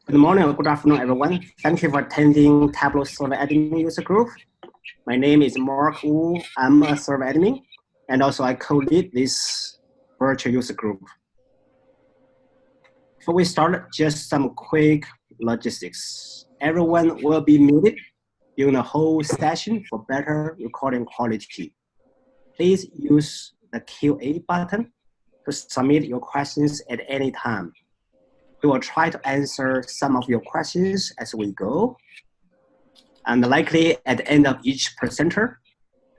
Good morning or good afternoon, everyone. Thank you for attending Tableau Server Admin User Group. My name is Mark Wu. I'm a Server Admin, and also I co-lead this virtual user group. Before we start, just some quick logistics. Everyone will be muted during the whole session for better recording quality. Please use the Q&A button to submit your questions at any time. We will try to answer some of your questions as we go, and likely at the end of each presenter,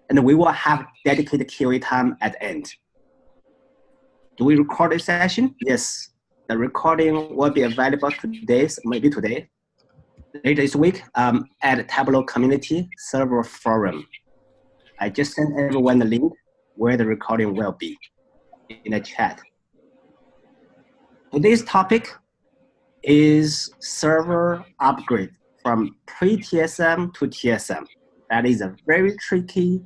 and we will have dedicated Q&A time at the end. Do we record this session? Yes, the recording will be available today, maybe today, later this week at Tableau Community Server Forum. I just sent everyone the link where the recording will be in the chat. Today's topic is server upgrade from pre-TSM to TSM. That is a very tricky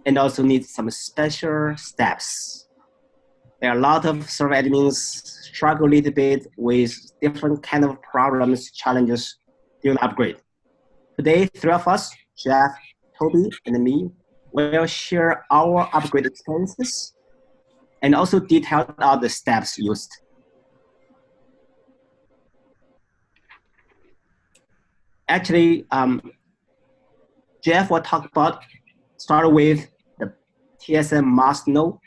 and also needs some special steps. There are a lot of server admins struggle a little bit with different kind of problems, challenges during the upgrade. Today, three of us, Jeff, Toby, and me, will share our upgrade experiences and also detail out the steps used. Actually, Jeff will start with the TSM must know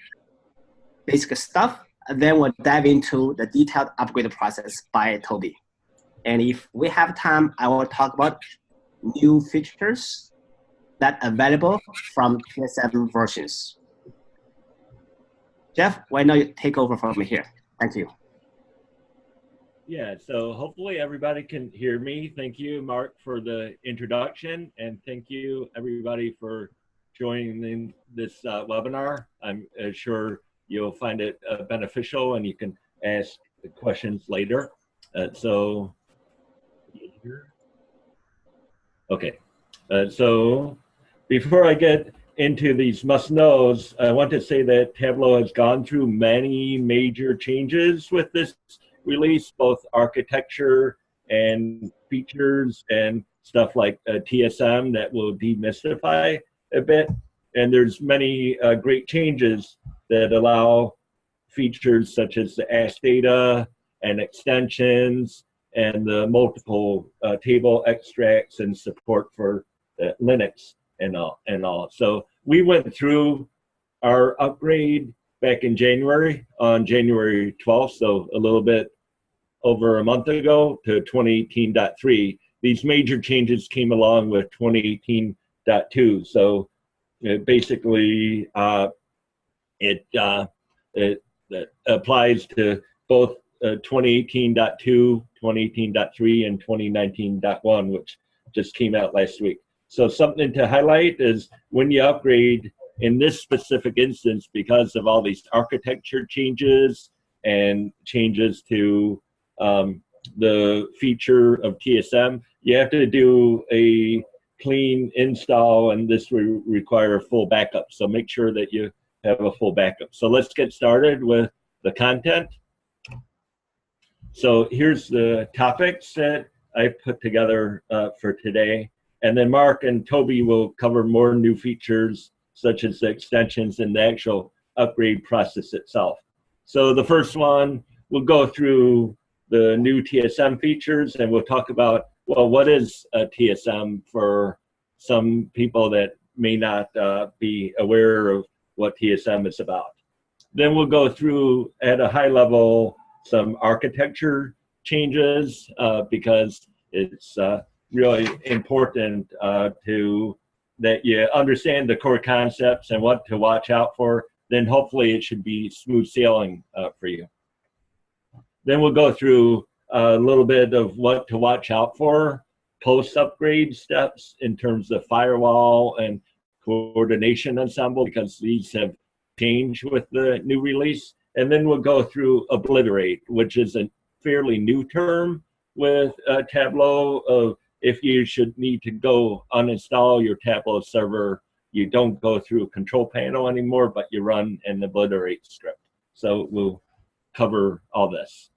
basic stuff, and then we'll dive into the detailed upgrade process by Toby. And if we have time, I will talk about new features that are available from TSM versions. Jeff, why not you take over from here? Thank you. Yeah, so hopefully everybody can hear me. Thank you, Mark, for the introduction, and thank you, everybody, for joining this webinar. I'm sure you'll find it beneficial, and you can ask the questions later. Okay, so before I get into these must-knows, I want to say that Tableau has gone through many major changes with this release, both architecture and features and stuff like TSM that will demystify a bit. And there's many great changes that allow features such as the ASH data and extensions and the multiple table extracts and support for Linux and all. So we went through our upgrade back in January, on January 12th, so a little bit over a month ago, to 2018.3. These major changes came along with 2018.2. So basically, it applies to both 2018.2, 2018.3, and 2019.1, which just came out last week. So something to highlight is when you upgrade, in this specific instance, because of all these architecture changes and changes to the feature of TSM, you have to do a clean install, and this will require a full backup. So make sure that you have a full backup. So let's get started with the content. So here's the topics that I put together for today. And then Mark and Toby will cover more new features, such as the extensions and the actual upgrade process itself. So the first one, we'll go through the new TSM features, and we'll talk about, well, what is a TSM for some people that may not be aware of what TSM is about. Then we'll go through, at a high level, some architecture changes because it's really important that you understand the core concepts and what to watch out for. Then hopefully it should be smooth sailing for you. Then we'll go through a little bit of what to watch out for, post-upgrade steps in terms of firewall and coordination ensemble, because these have changed with the new release. And then we'll go through obliterate, which is a fairly new term with Tableau of if you should need to go uninstall your Tableau server, you don't go through a control panel anymore, but you run an obliterate script. So we'll cover all this.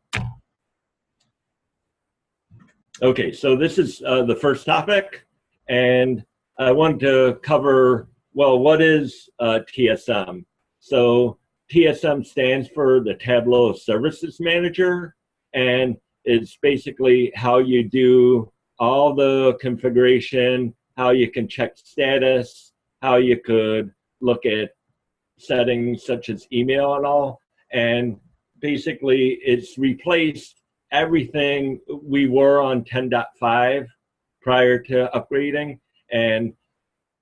Okay, so this is the first topic, and I want to cover, well, what is TSM? So TSM stands for the Tableau Services Manager, and it's basically how you do all the configuration, how you can check status, how you could look at settings such as email and all. And basically, it's replaced everything we were on 10.5 prior to upgrading. And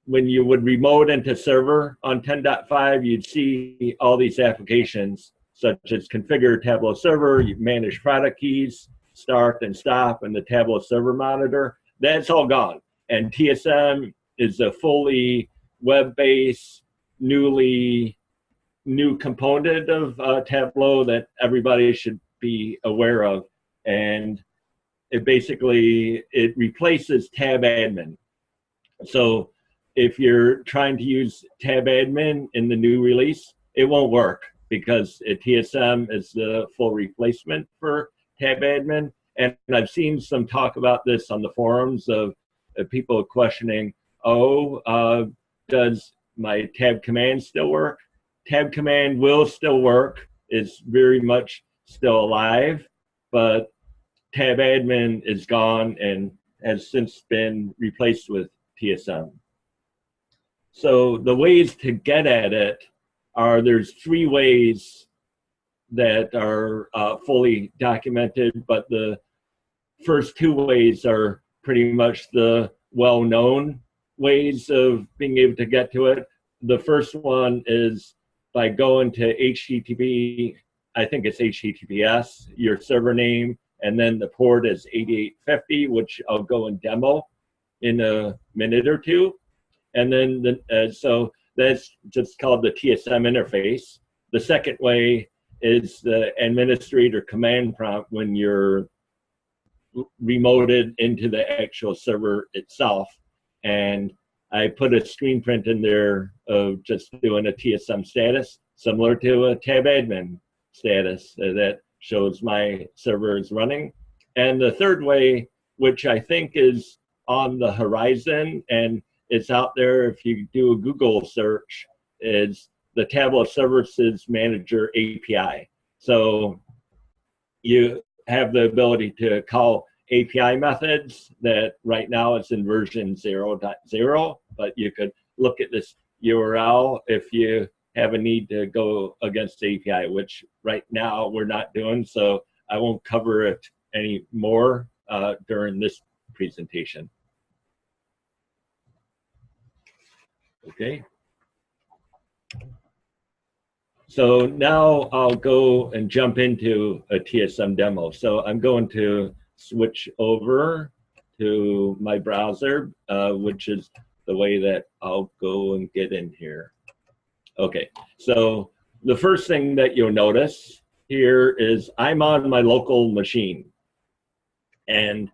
when you would remote into server on 10.5, you'd see all these applications such as configure Tableau server, you manage product keys, start and stop, and the Tableau server monitor. That's all gone. And TSM is a fully web-based, new component of Tableau that everybody should be aware of. And it replaces tab admin. So if you're trying to use tab admin in the new release, it won't work because TSM is the full replacement for tab admin. And I've seen some talk about this on the forums of people questioning, does my tab command still work? Tab command will still work. It's very much still alive, but tab admin is gone and has since been replaced with TSM. So the ways to get at it there's 3 ways that are fully documented, but the first 2 ways are pretty much the well-known ways of being able to get to it. The first one is by going to HTTP, I think it's HTTPS, your server name, and then the port is 8850, which I'll go and demo in a minute or two. And then, so that's just called the TSM interface. The second way is the administrator command prompt when you're remoted into the actual server itself. And I put a screen print in there of just doing a TSM status, similar to a tab admin status that shows my server is running. And the third way, which I think is on the horizon and it's out there if you do a Google search, is the Tableau Services Manager API. So you have the ability to call API methods that right now it's in version 0.0, but you could look at this URL if you have a need to go against the API, which right now we're not doing, so I won't cover it any more during this presentation. Okay. So now I'll go and jump into a TSM demo. So I'm going to switch over to my browser, which is the way that I'll go and get in here. Okay, so the first thing that you'll notice here is I'm on my local machine. And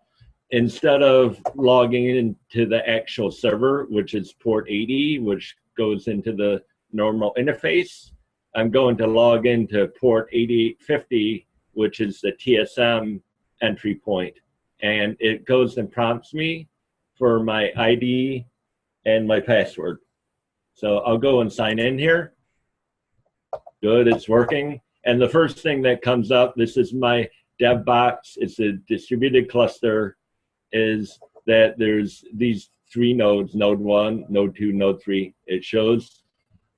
instead of logging into the actual server, which is port 80, which goes into the normal interface, I'm going to log into port 8850, which is the TSM entry point. And it goes and prompts me for my ID and my password. So I'll go and sign in here. Good, it's working. And the first thing that comes up, this is my dev box. It's a distributed cluster, is that there's these 3 nodes, node 1, node 2, node 3. It shows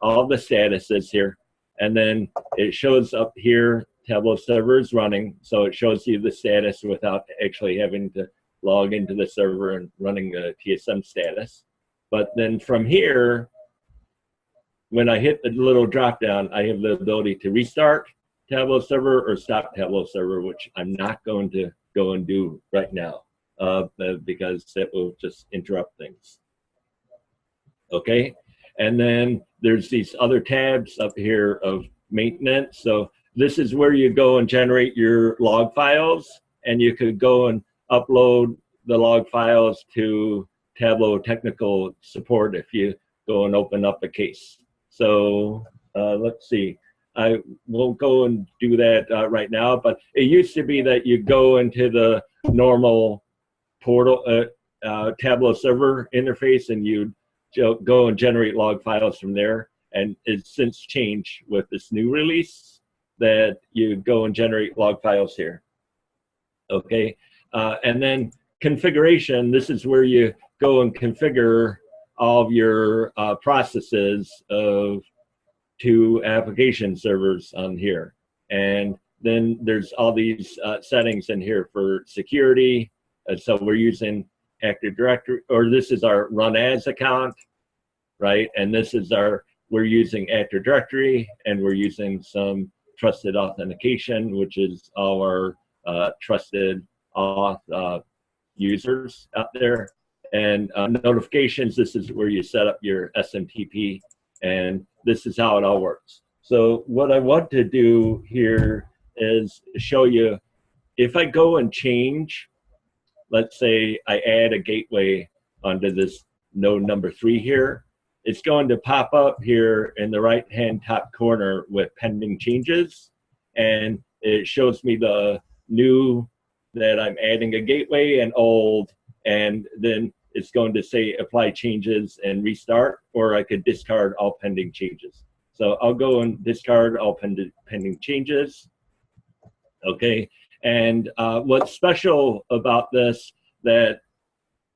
all the statuses here. And then it shows up here, Tableau server is running. So it shows you the status without actually having to log into the server and running a TSM status. But then from here, when I hit the little drop down, I have the ability to restart Tableau server or stop Tableau server, which I'm not going to go and do right now because it will just interrupt things. Okay, and then there's these other tabs up here of maintenance. So this is where you go and generate your log files, and you could go and upload the log files to Tableau technical support if you go and open up a case. So let's see, I won't go and do that right now, but it used to be that you go into the normal portal, Tableau server interface, and you go and generate log files from there. And it's since changed with this new release that you go and generate log files here. Okay, and then configuration, this is where you go and configure all of your processes of 2 application servers on here. And then there's all these settings in here for security. So we're using Active Directory, or this is our run as account, right? And this is we're using Active Directory, and we're using some trusted authentication, which is all our trusted auth users out there. And notifications, this is where you set up your SMTP, and this is how it all works. So what I want to do here is show you, if I go and change, let's say I add a gateway onto this node number 3 here, it's going to pop up here in the right-hand top corner with pending changes, and it shows me the new that I'm adding a gateway and old, and then it's going to say apply changes and restart, or I could discard all pending changes. So I'll go and discard all pending changes. Okay, and what's special about this, that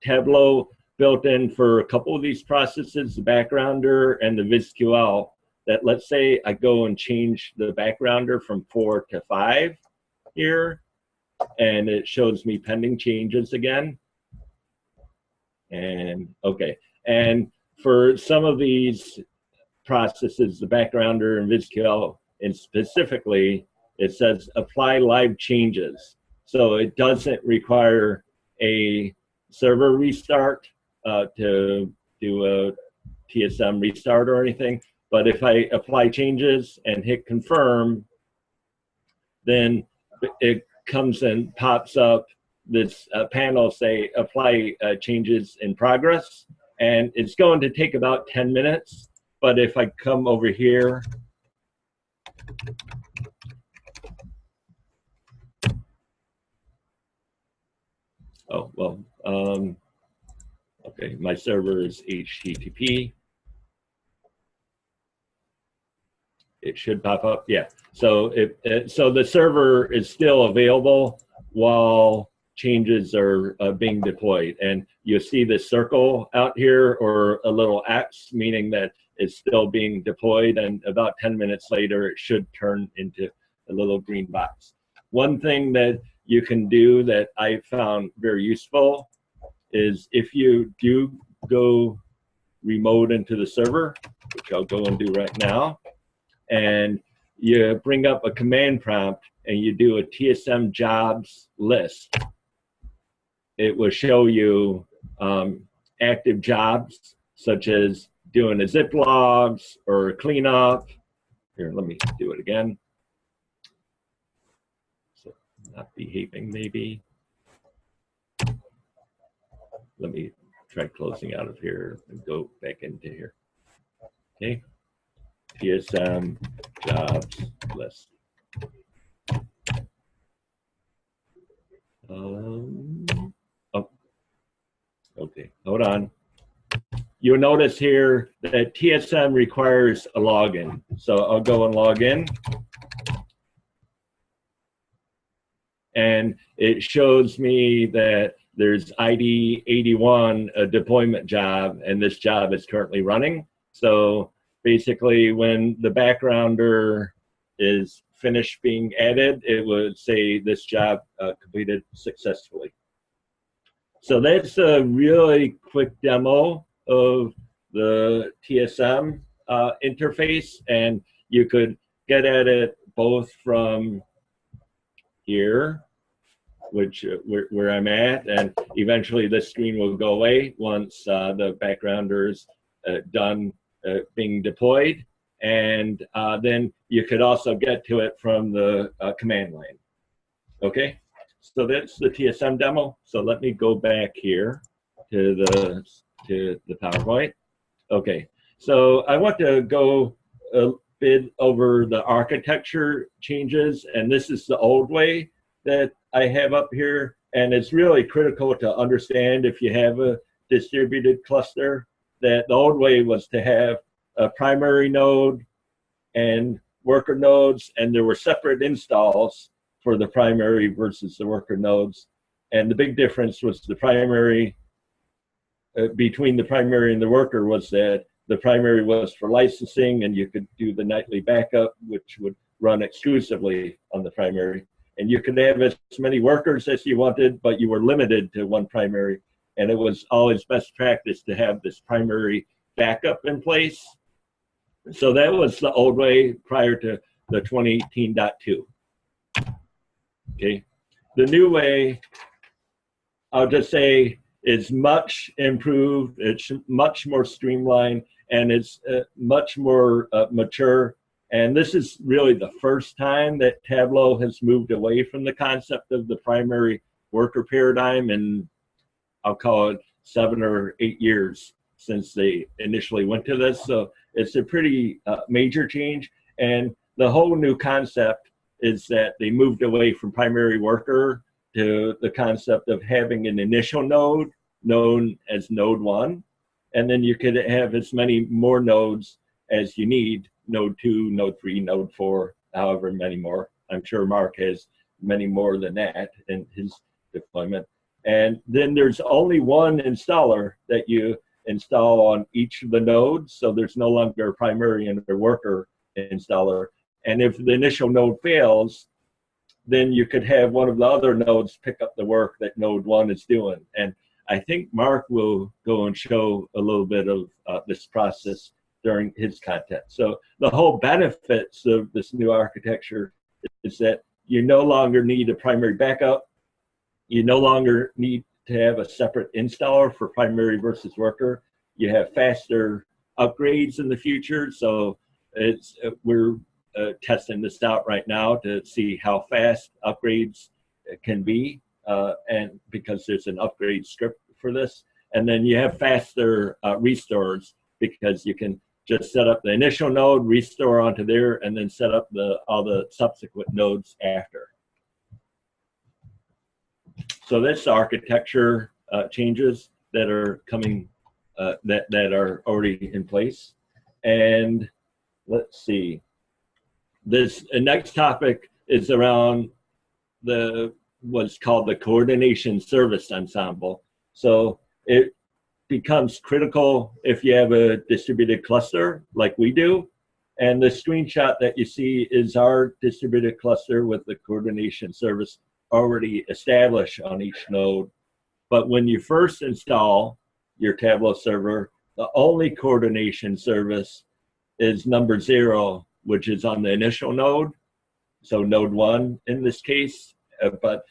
Tableau built in for a couple of these processes, the backgrounder and the VizQL, that let's say I go and change the backgrounder from 4 to 5 here, and it shows me pending changes again. And okay, and for some of these processes, the backgrounder and VizQL, and specifically, it says apply live changes. So it doesn't require a server restart to do a TSM restart or anything. But if I apply changes and hit confirm, then it comes and pops up this panel say apply changes in progress, and it's going to take about 10 minutes. But if I come over here, oh, well, okay, my server is HTTP. It should pop up, yeah. So so the server is still available while changes are being deployed. And you see this circle out here, or a little X, meaning that it's still being deployed, and about 10 minutes later, it should turn into a little green box. One thing that you can do that I found very useful is if you do go remote into the server, which I'll go and do right now, and you bring up a command prompt and you do a TSM jobs list, it will show you active jobs, such as doing a zip logs or a cleanup. Here, let me do it again. So, not behaving, maybe. Let me try closing out of here and go back into here. Okay, TSM jobs list. Oh, okay, hold on. You'll notice here that TSM requires a login. So I'll go and log in. And it shows me that there's ID 81, a deployment job, and this job is currently running. So basically, when the backgrounder is finished being added, it would say this job completed successfully. So that's a really quick demo of the TSM interface, and you could get at it both from here, which where I'm at, and eventually this screen will go away once the backgrounder's done being deployed, and then you could also get to it from the command line. Okay, so that's the TSM demo. So let me go back here to the PowerPoint. Okay, so I want to go a bit over the architecture changes, and this is the old way that I have up here. And it's really critical to understand if you have a distributed cluster that the old way was to have a primary node and worker nodes, and there were separate installs for the primary versus the worker nodes. And the big difference was the primary, between the primary and the worker, was that the primary was for licensing, and you could do the nightly backup, which would run exclusively on the primary. And you could have as many workers as you wanted, but you were limited to one primary. And it was always best practice to have this primary backup in place. So that was the old way prior to the 2018.2. Okay. The new way, I'll just say, is much improved. It's much more streamlined, and it's much more mature. And this is really the first time that Tableau has moved away from the concept of the primary worker paradigm in, I'll call it, 7 or 8 years since they initially went to this. So it's a pretty major change. And the whole new concept is that they moved away from primary worker to the concept of having an initial node known as node 1. And then you could have as many more nodes as you need, node 2, node 3, node 4, however many more. I'm sure Mark has many more than that in his deployment. And then there's only one installer that you install on each of the nodes. So there's no longer a primary and a worker installer. And if the initial node fails, then you could have one of the other nodes pick up the work that node 1 is doing. And I think Mark will go and show a little bit of this process during his content. So the whole benefits of this new architecture is that you no longer need a primary backup. You no longer need to have a separate installer for primary versus worker. You have faster upgrades in the future. So it's we're testing this out right now to see how fast upgrades can be, and because there's an upgrade script for this. And then you have faster restores, because you can just set up the initial node, restore onto there, and then set up all the subsequent nodes after. So that's architecture changes that are coming, that are already in place. And let's see. This next topic is around what's called the coordination service ensemble. So it becomes critical if you have a distributed cluster like we do. And the screenshot that you see is our distributed cluster with the coordination service already established on each node. But when you first install your Tableau server, the only coordination service is number 0, which is on the initial node. So node 1 in this case. But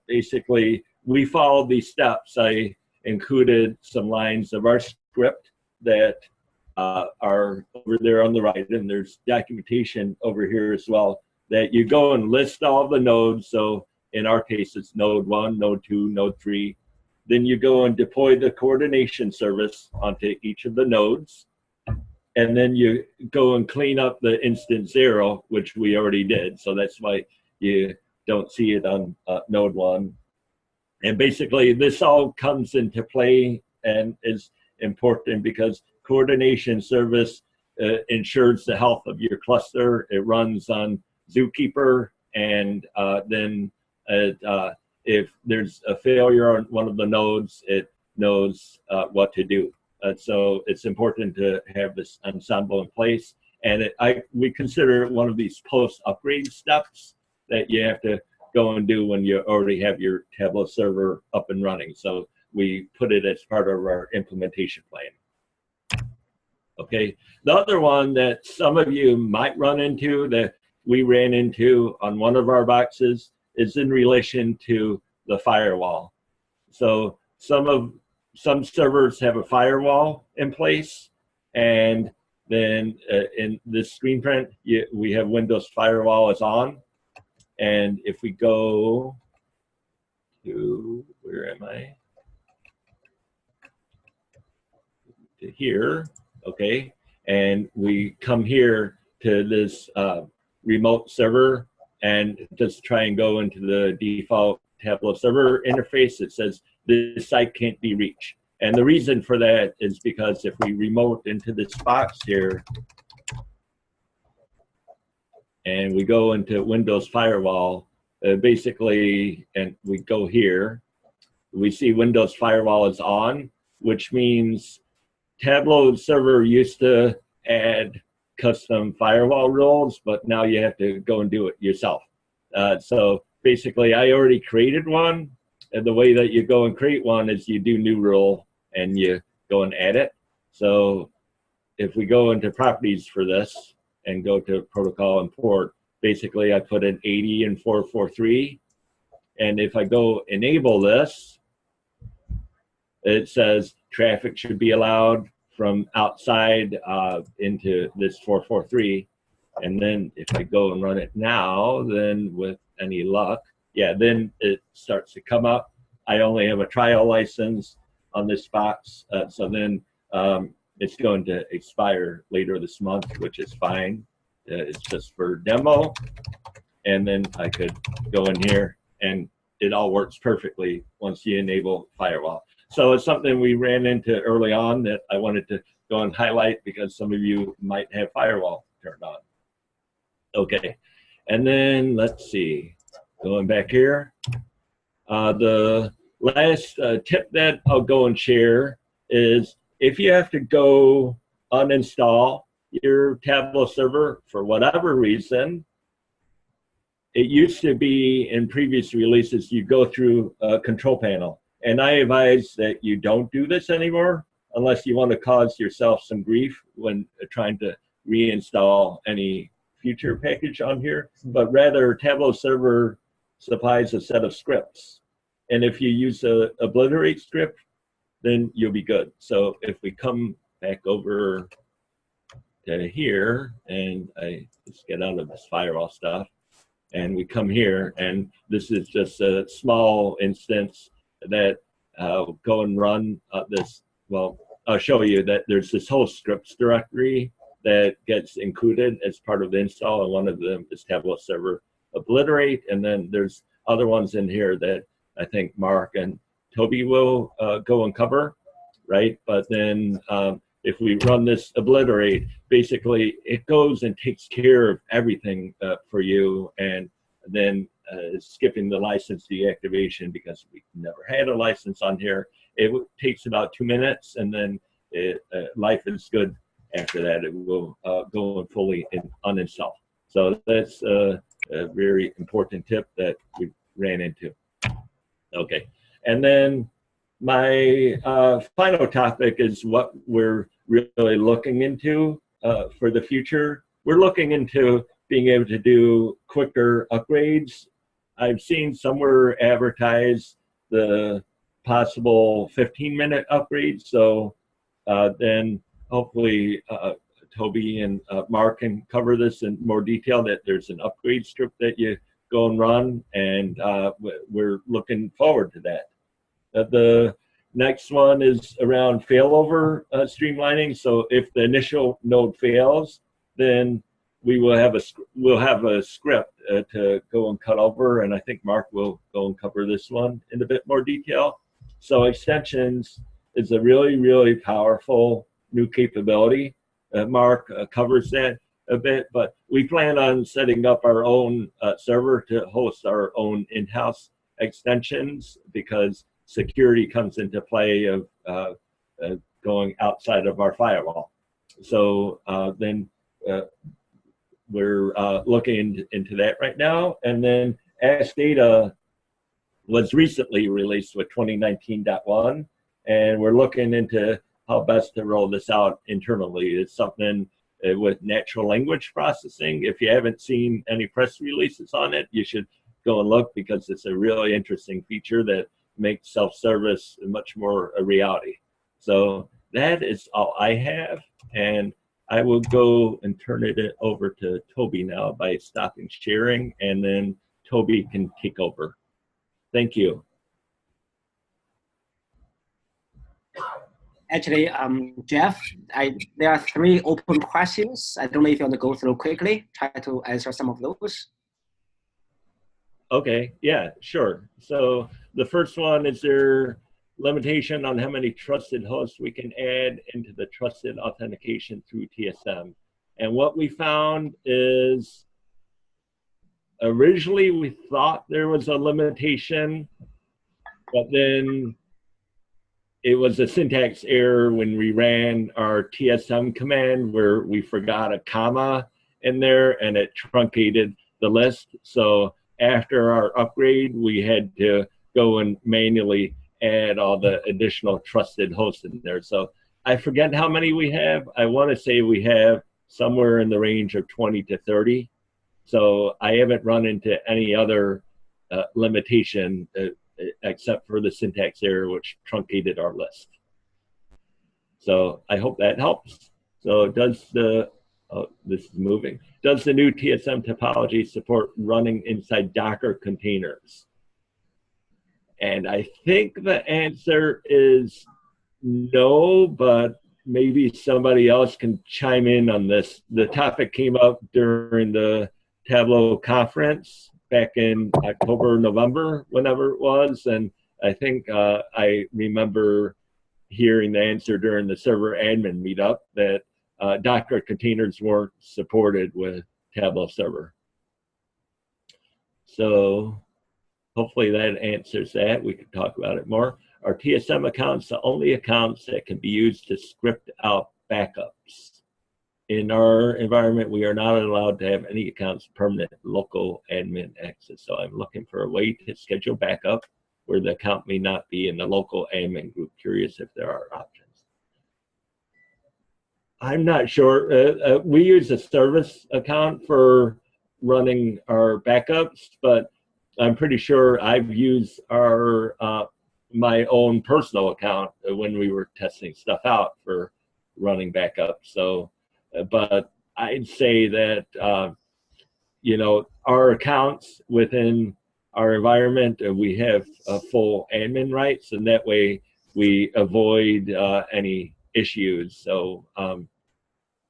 basically, we followed these steps. I included some lines of our script that are over there on the right, and there's documentation over here as well, that you go and list all the nodes. So in our case, it's node 1, node 2, node 3. Then you go and deploy the coordination service onto each of the nodes. And then you go and clean up the instance 0, which we already did. So that's why you don't see it on node 1. And basically, this all comes into play and is important because coordination service ensures the health of your cluster. It runs on Zookeeper, and then if there's a failure on one of the nodes, it knows what to do. So it's important to have this ensemble in place. And we consider it one of these post-upgrade steps that you have to go and do when you already have your Tableau server up and running. So we put it as part of our implementation plan. Okay, the other one that some of you might run into, that we ran into on one of our boxes, is in relation to the firewall. So some servers have a firewall in place, and then in this screen print, we have Windows Firewall is on. And if we go to, where am I? To here, okay. And we come here to this remote server and just try and go into the default Tableau server interface, it says this site can't be reached. And the reason for that is because if we remote into this box here, and we go into Windows Firewall, basically, and we go here, we see Windows Firewall is on, which means Tableau server used to add custom firewall rules, but now you have to go and do it yourself. So basically, I already created one, and the way that you go and create one is you do new rule and you go and add it. So if we go into properties for this and go to protocol and port, basically I put in 80 and 443. And if I go enable this, it says traffic should be allowed from outside into this 443. And then if I go and run it now, then with any luck, yeah, then it starts to come up. I only have a trial license on this box. So then it's going to expire later this month, which is fine. It's just for demo. And then I could go in here and it all works perfectly once you enable firewall. So it's something we ran into early on that I wanted to go and highlight because some of you might have firewall turned on. Okay, and then let's see, going back here. The last tip that I'll go and share is if you have to go uninstall your Tableau server for whatever reason, it used to be in previous releases, you go through a control panel. And I advise that you don't do this anymore unless you want to cause yourself some grief when trying to reinstall any future package on here. But rather, Tableau server supplies a set of scripts. And if you use a obliterate script, then you'll be good. So if we come back over to here, and I just get out of this firewall stuff, and we come here, and this is just a small instance that go and run this. Well, I'll show you that there's this whole scripts directory that gets included as part of the install, and one of them is Tableau server obliterate, and then there's other ones in here that I think Mark and Toby will go and cover, right? But then if we run this obliterate, basically it goes and takes care of everything for you, and then skipping the license deactivation because we never had a license on here. It takes about 2 minutes, and then life is good after that. It will go and fully uninstall. So that's a very important tip that we ran into. Okay, and then my final topic is what we're really looking into for the future. We're looking into being able to do quicker upgrades. I've seen somewhere advertise the possible 15-minute upgrade. So then hopefully Toby and Mark can cover this in more detail, that there's an upgrade script that you go and run, and we're looking forward to that. The next one is around failover streamlining. So if the initial node fails, then we'll have a script to go and cut over, and I think Mark will go and cover this one in a bit more detail. So extensions is a really, really powerful new capability. Mark covers that a bit, but we plan on setting up our own server to host our own in-house extensions because security comes into play of going outside of our firewall. So then we're looking into that right now. And then Ask Data was recently released with 2019.1, and we're looking into how best to roll this out internally. It's something with natural language processing. If you haven't seen any press releases on it, you should go and look because it's a really interesting feature that makes self-service much more a reality. So that is all I have, and I will go and turn it over to Toby now by stopping sharing, and then Toby can take over. Thank you. Actually, Jeff, there are 3 open questions. I don't know if you want to go through quickly, try to answer some of those. Okay, yeah, sure. So the first one, is there limitation on how many trusted hosts we can add into the trusted authentication through TSM? And what we found is originally we thought there was a limitation, but then it was a syntax error when we ran our TSM command where we forgot a comma in there and it truncated the list. So after our upgrade, we had to go and manually add all the additional trusted hosts in there. So I forget how many we have. I want to say we have somewhere in the range of 20 to 30. So I haven't run into any other limitation except for the syntax error, which truncated our list. So I hope that helps. So does the, oh, this is moving. Does the new TSM topology support running inside Docker containers? And I think the answer is no, but maybe somebody else can chime in on this. The topic came up during the Tableau conference back in October, November, whenever it was. And I think I remember hearing the answer during the server admin meetup that Docker containers weren't supported with Tableau server. So hopefully that answers that. We could talk about it more. Are TSM accounts the only accounts that can be used to script out backups? In our environment, we are not allowed to have any accounts permanent local admin access. So I'm looking for a way to schedule backup where the account may not be in the local admin group. Curious if there are options. I'm not sure. We use a service account for running our backups, but I'm pretty sure I've used our my own personal account when we were testing stuff out for running backups. So, but I'd say that you know, our accounts within our environment, we have full admin rights, and that way we avoid any issues. So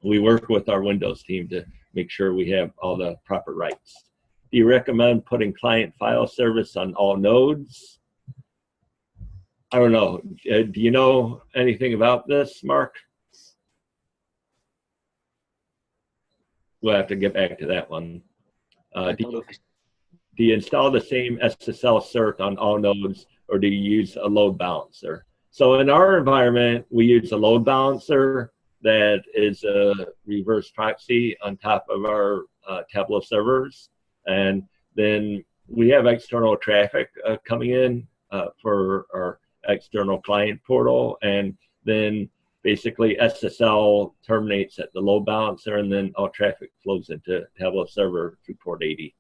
we work with our Windows team to make sure we have all the proper rights. Do you recommend putting client file service on all nodes? I don't know. Do you know anything about this, Mark? We'll have to get back to that one. Do you install the same SSL cert on all nodes, or do you use a load balancer? So in our environment, we use a load balancer that is a reverse proxy on top of our Tableau servers. And then we have external traffic coming in for our external client portal. And then basically SSL terminates at the load balancer, and then all traffic flows into Tableau server through port 80.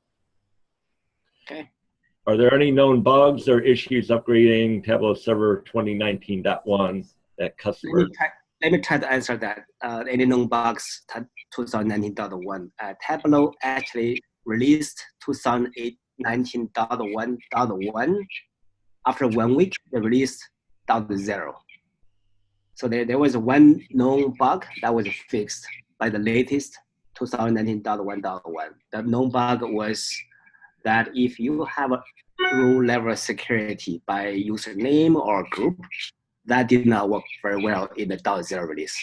Okay. Are there any known bugs or issues upgrading Tableau server 2019.1 that customers? Let me try to answer that. Any known bugs 2019.1. Tableau actually released 2019.1.1. After 1 week, they released .0. So there was one known bug that was fixed by the latest 2019.1.1. The known bug was that if you have a row level security by username or group, that did not work very well in the .0 release.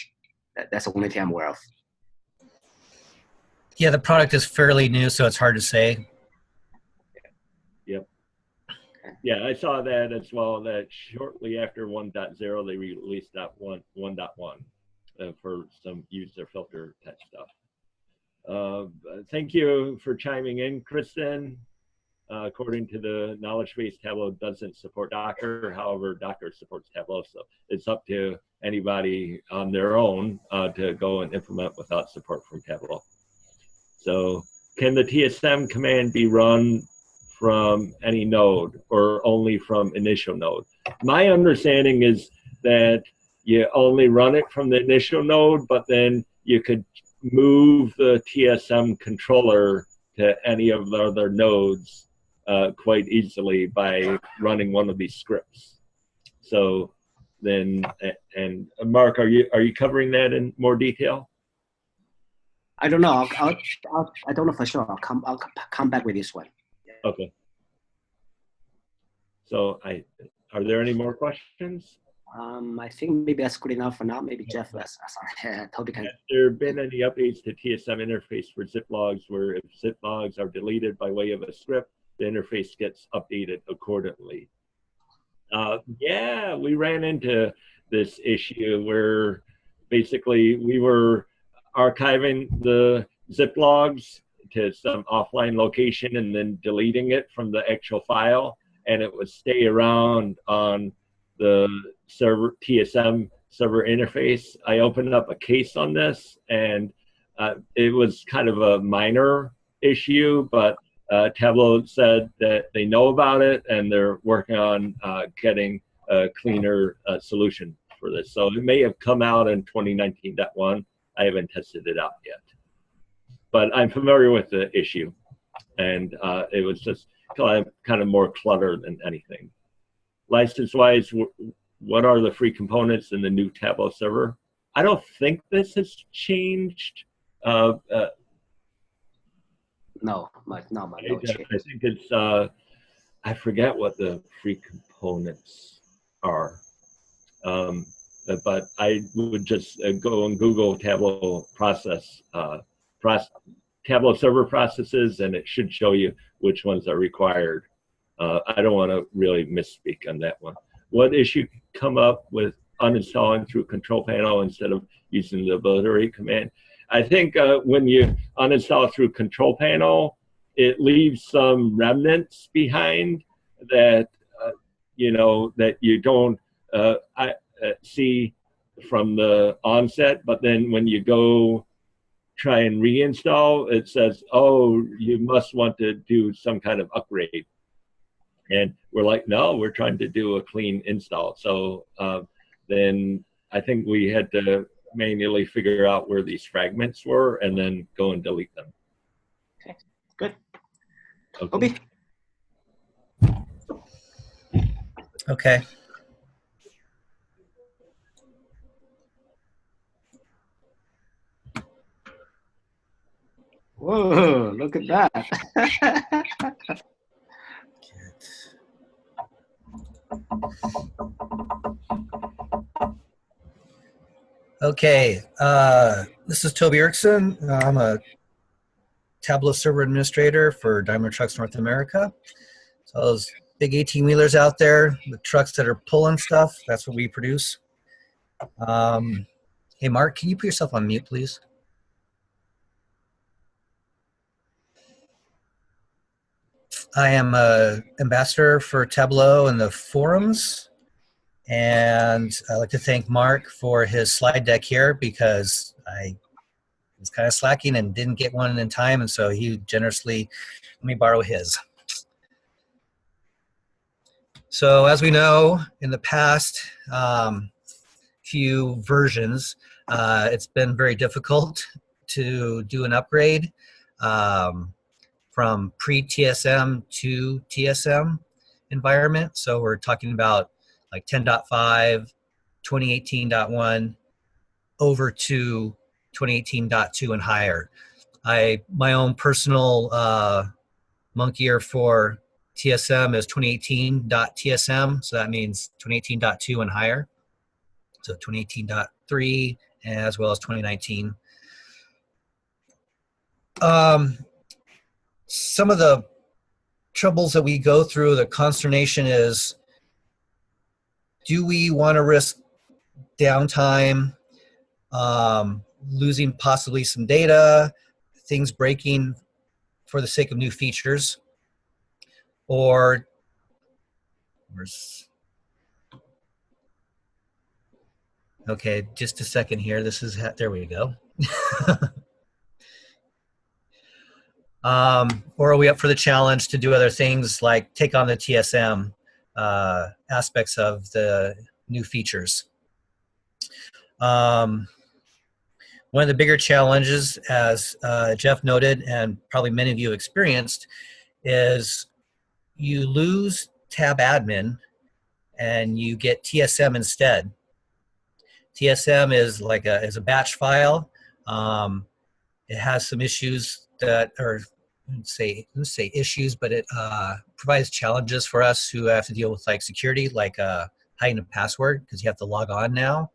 That's the only thing I'm aware of. Yeah, the product is fairly new, so it's hard to say. Yep. Yeah, I saw that as well, that shortly after 1.0, they released 1.1 for some user filter type stuff. Thank you for chiming in, Kristen. According to the knowledge base, Tableau doesn't support Docker. However, Docker supports Tableau, so it's up to anybody on their own to go and implement without support from Tableau. So can the TSM command be run from any node or only from initial node? My understanding is that you only run it from the initial node, but then you could move the TSM controller to any of the other nodes quite easily by running one of these scripts. So then, and Mark, are you covering that in more detail? I don't know. I don't know for sure. I'll come back with this one. Okay. So are there any more questions? I think maybe that's good enough for now. Maybe Jeff, Toby can. Have there been any updates to TSM interface for zip logs where if zip logs are deleted by way of a script, the interface gets updated accordingly? Yeah, we ran into this issue where basically we were archiving the zip logs to some offline location and then deleting it from the actual file, and it would stay around on the server TSM server interface. I opened up a case on this, and it was kind of a minor issue, but Tableau said that they know about it and they're working on getting a cleaner solution for this. So it may have come out in 2019.1. I haven't tested it out yet, but I'm familiar with the issue, and it was just kind of more clutter than anything. License-wise, what are the free components in the new Tableau server? I don't think this has changed. No change. I think it's, I forget what the free components are. But I would just go and Google Tableau Tableau server processes, and it should show you which ones are required. I don't want to really misspeak on that one. What issue come up with uninstalling through control panel instead of using the obliterate command? I think when you uninstall through control panel, it leaves some remnants behind that that you don't see from the onset. But then when you go try and reinstall, it says, "Oh, you must want to do some kind of upgrade." And we're like, "No, we're trying to do a clean install." So then I think we had to manually figure out where these fragments were and then go and delete them. Okay, good. Okay. Okay. Whoa, look at that. Okay, this is Toby Erickson. I'm a Tableau server administrator for Daimler Trucks North America. So those big 18-wheelers out there, the trucks that are pulling stuff, that's what we produce. Hey, Mark, can you put yourself on mute, please? I am an ambassador for Tableau in the forums, and I'd like to thank Mark for his slide deck here because I was kind of slacking and didn't get one in time, and so he generously let me borrow his. So as we know, in the past few versions, it's been very difficult to do an upgrade from pre-TSM to TSM environment. So we're talking about like 10.5, 2018.1 over to 2018.2 and higher. My own personal monkeyer for TSM is 2018.TSM, so that means 2018.2 and higher. So 2018.3 as well as 2019. Some of the troubles that we go through, the consternation is, do we want to risk downtime, losing possibly some data, things breaking for the sake of new features? Or okay, just a second here. This is there we go. Or are we up for the challenge to do other things like take on the TSM aspects of the new features? One of the bigger challenges, as Jeff noted, and probably many of you experienced, is you lose tab admin and you get TSM instead. TSM is like a batch file. It has some issues that are let's say issues, but it provides challenges for us who have to deal with like security, like hiding a password because you have to log on now.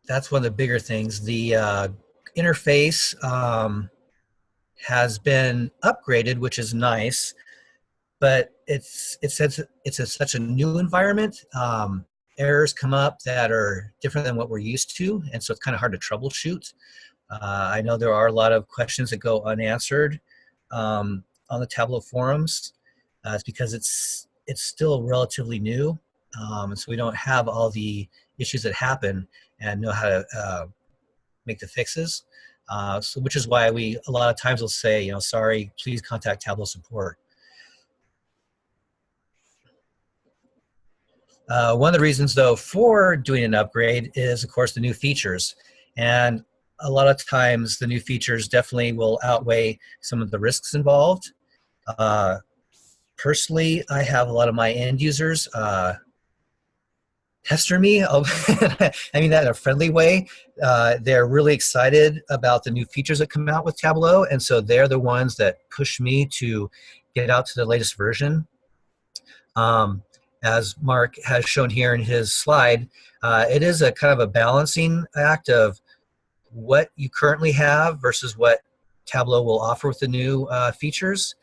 That's one of the bigger things. The interface has been upgraded, which is nice, but it's such a new environment. Errors come up that are different than what we're used to, and so it's kind of hard to troubleshoot. I know there are a lot of questions that go unanswered on the Tableau forums. It's because it's still relatively new, and so we don't have all the issues that happen and know how to make the fixes. So which is why we a lot of times will say, you know, sorry, please contact Tableau support. One of the reasons, though, for doing an upgrade is, of course, the new features. And a lot of times the new features definitely will outweigh some of the risks involved. Personally, I have a lot of my end users pester me. I mean that in a friendly way. They're really excited about the new features that come out with Tableau, and so they're the ones that push me to get out to the latest version. As Mark has shown here in his slide, it is a kind of a balancing act of what you currently have versus what Tableau will offer with the new features,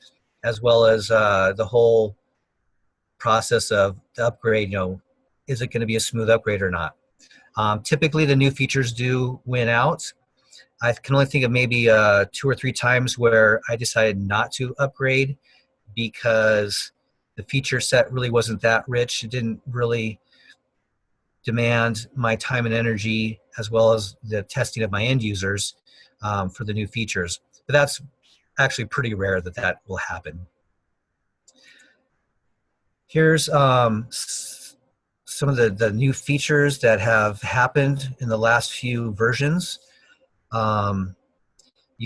as well as the whole process of the upgrade. You know, is it going to be a smooth upgrade or not? Typically, the new features do win out. I can only think of maybe 2 or 3 times where I decided not to upgrade because the feature set really wasn't that rich. It didn't really demand my time and energy as well as the testing of my end users for the new features. But that's actually pretty rare that that will happen. Here's some of the new features that have happened in the last few versions. You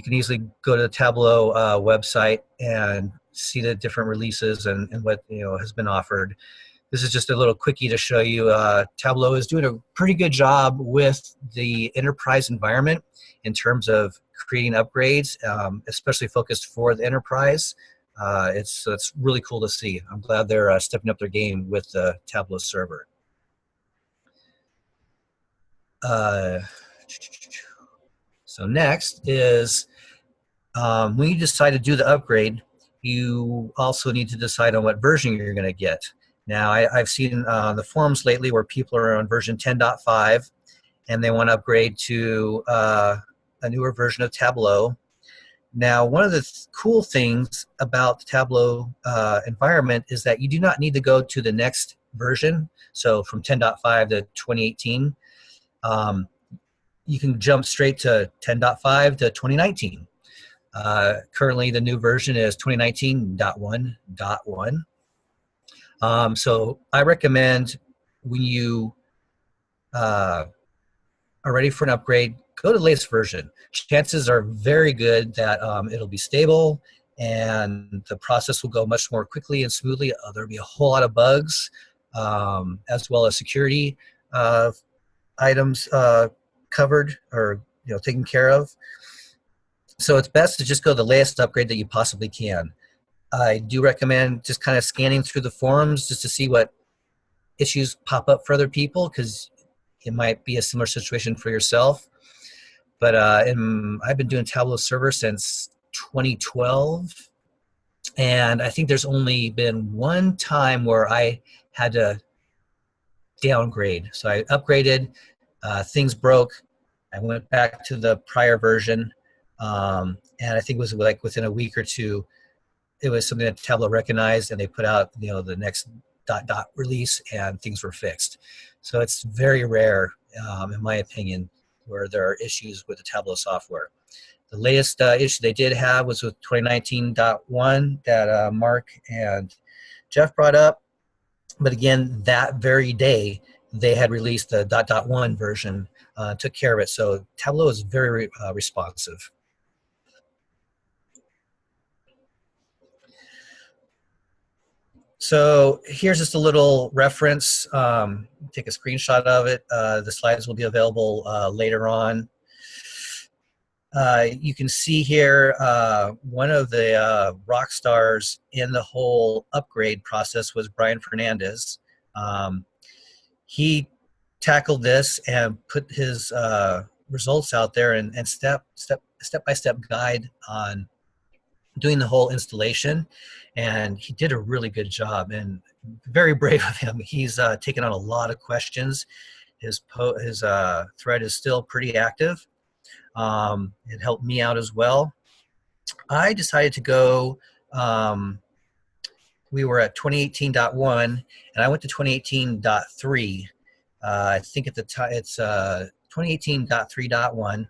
can easily go to the Tableau website and see the different releases and what has been offered. This is just a little quickie to show you Tableau is doing a pretty good job with the enterprise environment in terms of creating upgrades, especially focused for the enterprise. It's really cool to see. I'm glad they're stepping up their game with the Tableau server. So next is when you decide to do the upgrade, you also need to decide on what version you're going to get. Now, I've seen the forums lately where people are on version 10.5 and they want to upgrade to a newer version of Tableau. Now, one of the cool things about the Tableau environment is that you do not need to go to the next version. So from 10.5 to 2018, you can jump straight to 10.5 to 2019. Currently, the new version is 2019.1.1. So I recommend when you are ready for an upgrade, go to the latest version. Chances are very good that it'll be stable and the process will go much more quickly and smoothly. There'll be a whole lot of bugs as well as security items covered or taken care of. So it's best to just go the latest upgrade that you possibly can. I do recommend just kind of scanning through the forums just to see what issues pop up for other people, because it might be a similar situation for yourself. But I've been doing Tableau Server since 2012, and I think there's only been one time where I had to downgrade. So I upgraded, things broke, I went back to the prior version, and I think it was like within a week or two, it was something that Tableau recognized, and they put out the next dot release, and things were fixed. So it's very rare, in my opinion, where there are issues with the Tableau software. The latest issue they did have was with 2019.1 that Mark and Jeff brought up. But again, that very day, they had released the .1 version, took care of it. So Tableau is very responsive. So here's just a little reference. Take a screenshot of it. The slides will be available later on. You can see here one of the rock stars in the whole upgrade process was Brian Fernandez. He tackled this and put his results out there and step-by-step guide on doing the whole installation, and he did a really good job and very brave of him. He's taken on a lot of questions. His thread is still pretty active. It helped me out as well. I decided to go, we were at 2018.1 and I went to 2018.3. I think at the time it's 2018.3.1,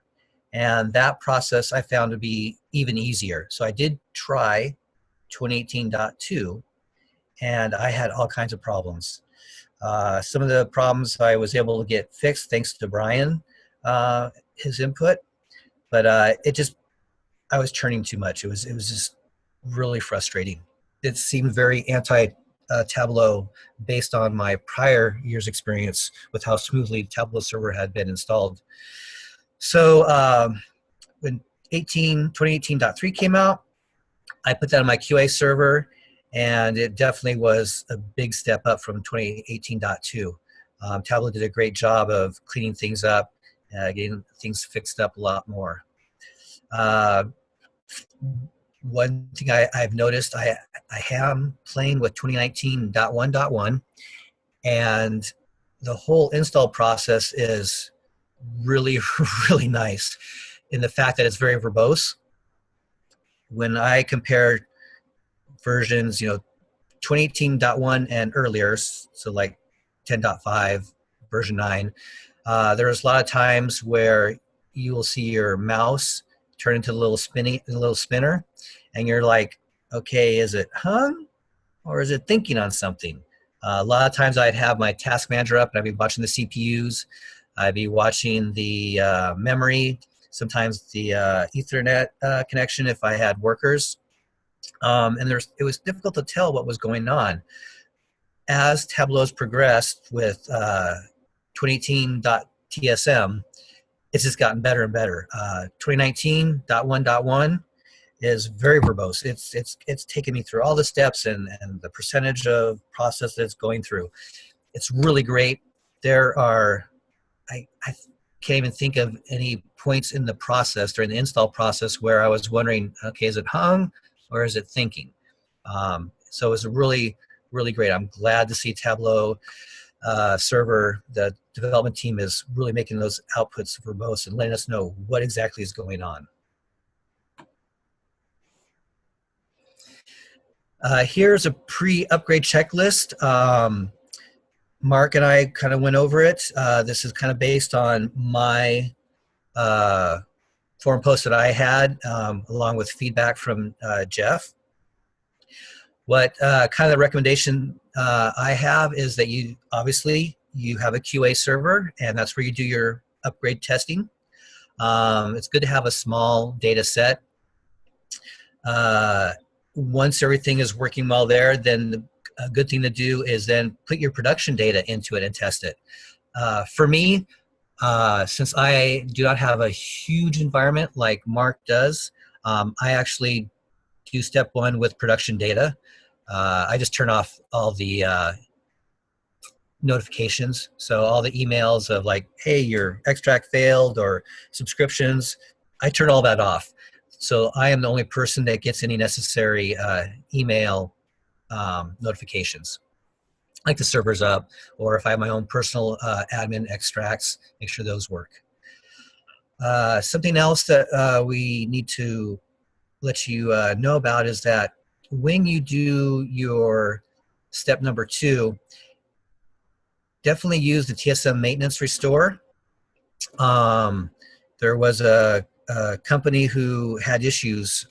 and that process I found to be even easier. So I did try 2018.2 and I had all kinds of problems. Some of the problems I was able to get fixed thanks to Brian, his input, but I was churning too much. It was just really frustrating. It seemed very anti-Tableau based on my prior year's experience with how smoothly Tableau server had been installed. So when 2018.3 came out, I put that on my QA server, and it definitely was a big step up from 2018.2. Tableau did a great job of cleaning things up, getting things fixed up a lot more. One thing I've noticed, I am playing with 2019.1.1, and the whole install process is really, really nice in the fact that it's very verbose. When I compare versions, 2018.1 and earlier, so like 10.5, version 9, there's a lot of times where you will see your mouse turn into a little spinner, and you're like, okay, is it hung or is it thinking on something? A lot of times I'd have my task manager up and I'd be watching the CPUs, I'd be watching the memory, sometimes the Ethernet connection if I had workers, and it was difficult to tell what was going on. As Tableau's progressed with 2018.tsm, it's just gotten better and better. 2019.1.1 is very verbose. It's taken me through all the steps and the percentage of process that it's going through. It's really great. There are, I can't even think of any points in the process during the install process where I was wondering, okay, is it hung or is it thinking? So it's really, really great. I'm glad to see Tableau server, the development team is really making those outputs verbose and letting us know what exactly is going on. Here's a pre-upgrade checklist. Mark and I kind of went over it. This is kind of based on my forum post that I had, along with feedback from Jeff. What kind of the recommendation I have is that you obviously have a QA server, and that's where you do your upgrade testing. It's good to have a small data set. Once everything is working well there, then a good thing to do is then put your production data into it and test it. For me, since I do not have a huge environment like Mark does, I actually do step one with production data. I just turn off all the notifications. So all the emails of like, hey, your extract failed or subscriptions, I turn all that off. So I am the only person that gets any necessary email notifications, like the server's up, or if I have my own personal admin extracts, make sure those work. Something else that we need to let you know about is that when you do your step number 2, definitely use the TSM maintenance restore. There was a company who had issues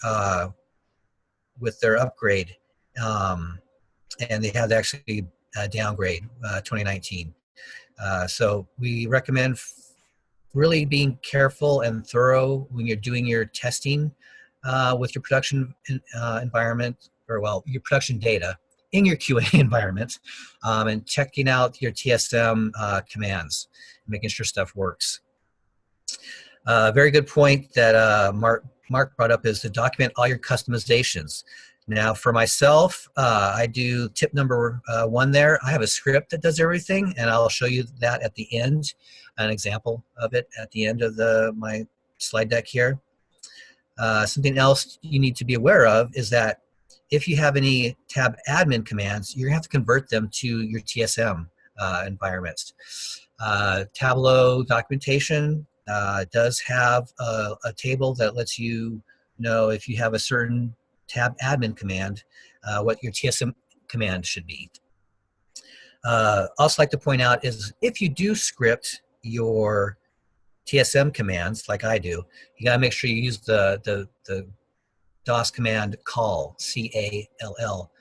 with their upgrade, and they had to actually downgrade 2019. So we recommend really being careful and thorough when you're doing your testing with your production environment, or well, your production data, in your QA environment, and checking out your TSM commands, making sure stuff works. Very good point that Mark brought up is to document all your customizations. Now, for myself, I do tip number 1 there. I have a script that does everything, and I'll show you that at the end, an example of it at the end of my slide deck here. Something else you need to be aware of is that if you have any tab admin commands, you're going to have to convert them to your TSM environments. Tableau documentation does have a table that lets you know if you have a certain tab admin command, what your TSM command should be. Also like to point out is if you do script your TSM commands like I do, you got to make sure you use the DOS command call, C-A-L-L,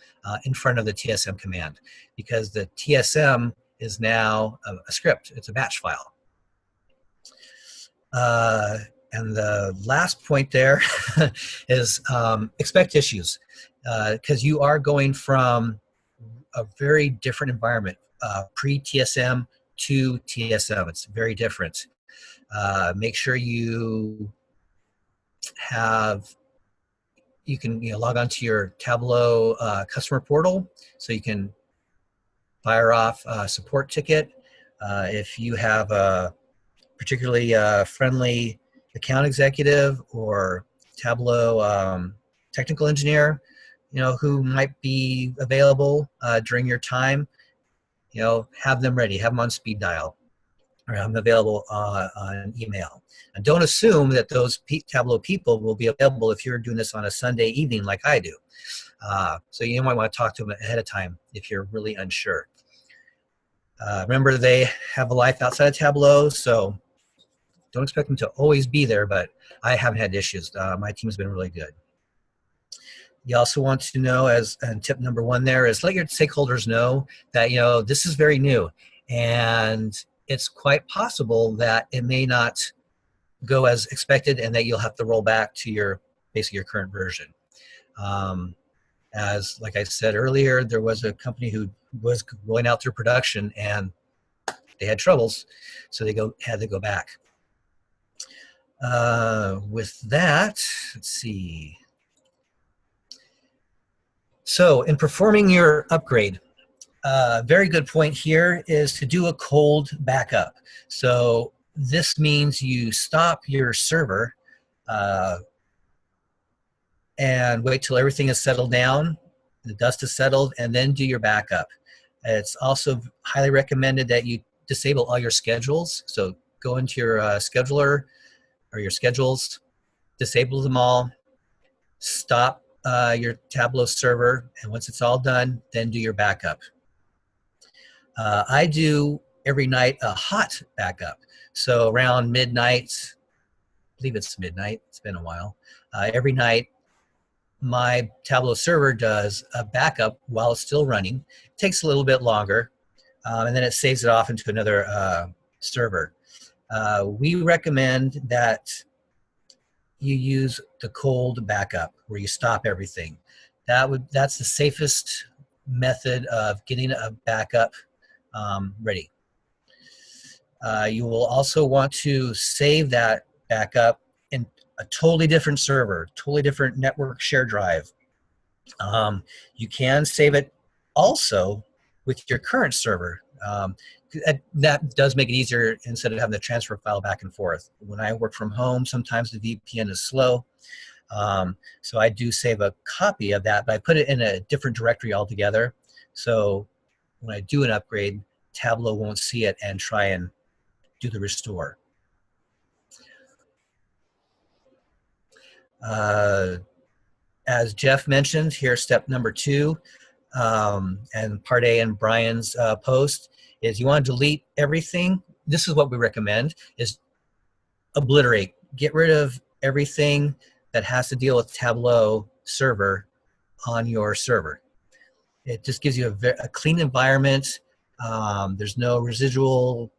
in front of the TSM command, because the TSM is now a script. It's a batch file. And the last point there is expect issues, because you are going from a very different environment, pre-TSM to TSM. It's very different. Make sure you can log on to your Tableau customer portal so you can fire off a support ticket. If you have a particularly friendly account executive or Tableau technical engineer, who might be available during your time, have them ready, have them on speed dial, or have them available on email. And don't assume that those Tableau people will be available if you're doing this on a Sunday evening like I do. So you might want to talk to them ahead of time if you're really unsure. Remember, they have a life outside of Tableau, so don't expect them to always be there, but I haven't had issues. My team's been really good. You also want to know, and tip number 1 there is let your stakeholders know that, this is very new, and it's quite possible that it may not go as expected and that you'll have to roll back to basically your current version. Like I said earlier, there was a company who was rolling out through production and they had troubles, so they had to go back. With that, let's see. So in performing your upgrade, very good point here is to do a cold backup. So this means you stop your server and wait till everything is settled down, the dust is settled, and then do your backup. It's also highly recommended that you disable all your schedules. So go into your scheduler or your schedules, disable them all, stop your Tableau server, and once it's all done, then do your backup. I do every night a hot backup. So around midnight, I believe it's midnight, it's been a while, every night my Tableau server does a backup while it's still running. It takes a little bit longer, and then it saves it off into another server. We recommend that you use the cold backup where you stop everything. That's the safest method of getting a backup ready. You will also want to save that backup in a totally different server, totally different network share drive. You can save it also with your current server. That does make it easier instead of having to transfer a file back and forth. When I work from home, sometimes the VPN is slow. So I do save a copy of that, but I put it in a different directory altogether. So when I do an upgrade, Tableau won't see it and try and do the restore. As Jeff mentioned, here's step number 2, and part A in Brian's post is you want to delete everything. This is what we recommend, is obliterate. Get rid of everything that has to deal with Tableau server on your server. It just gives you a clean environment. There's no residual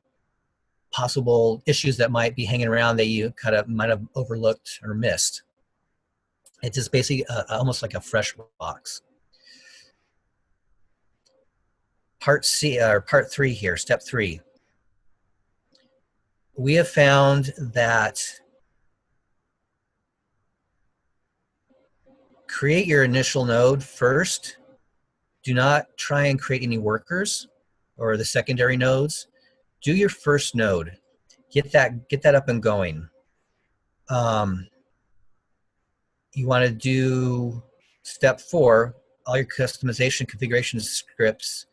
possible issues that might be hanging around that you kind of might have overlooked or missed. It's just basically almost like a fresh box. part C or part 3 here, step 3. We have found that create your initial node first. Do not try and create any workers or the secondary nodes. Do your first node. Get that up and going. You want to do step 4, all your customization configuration scripts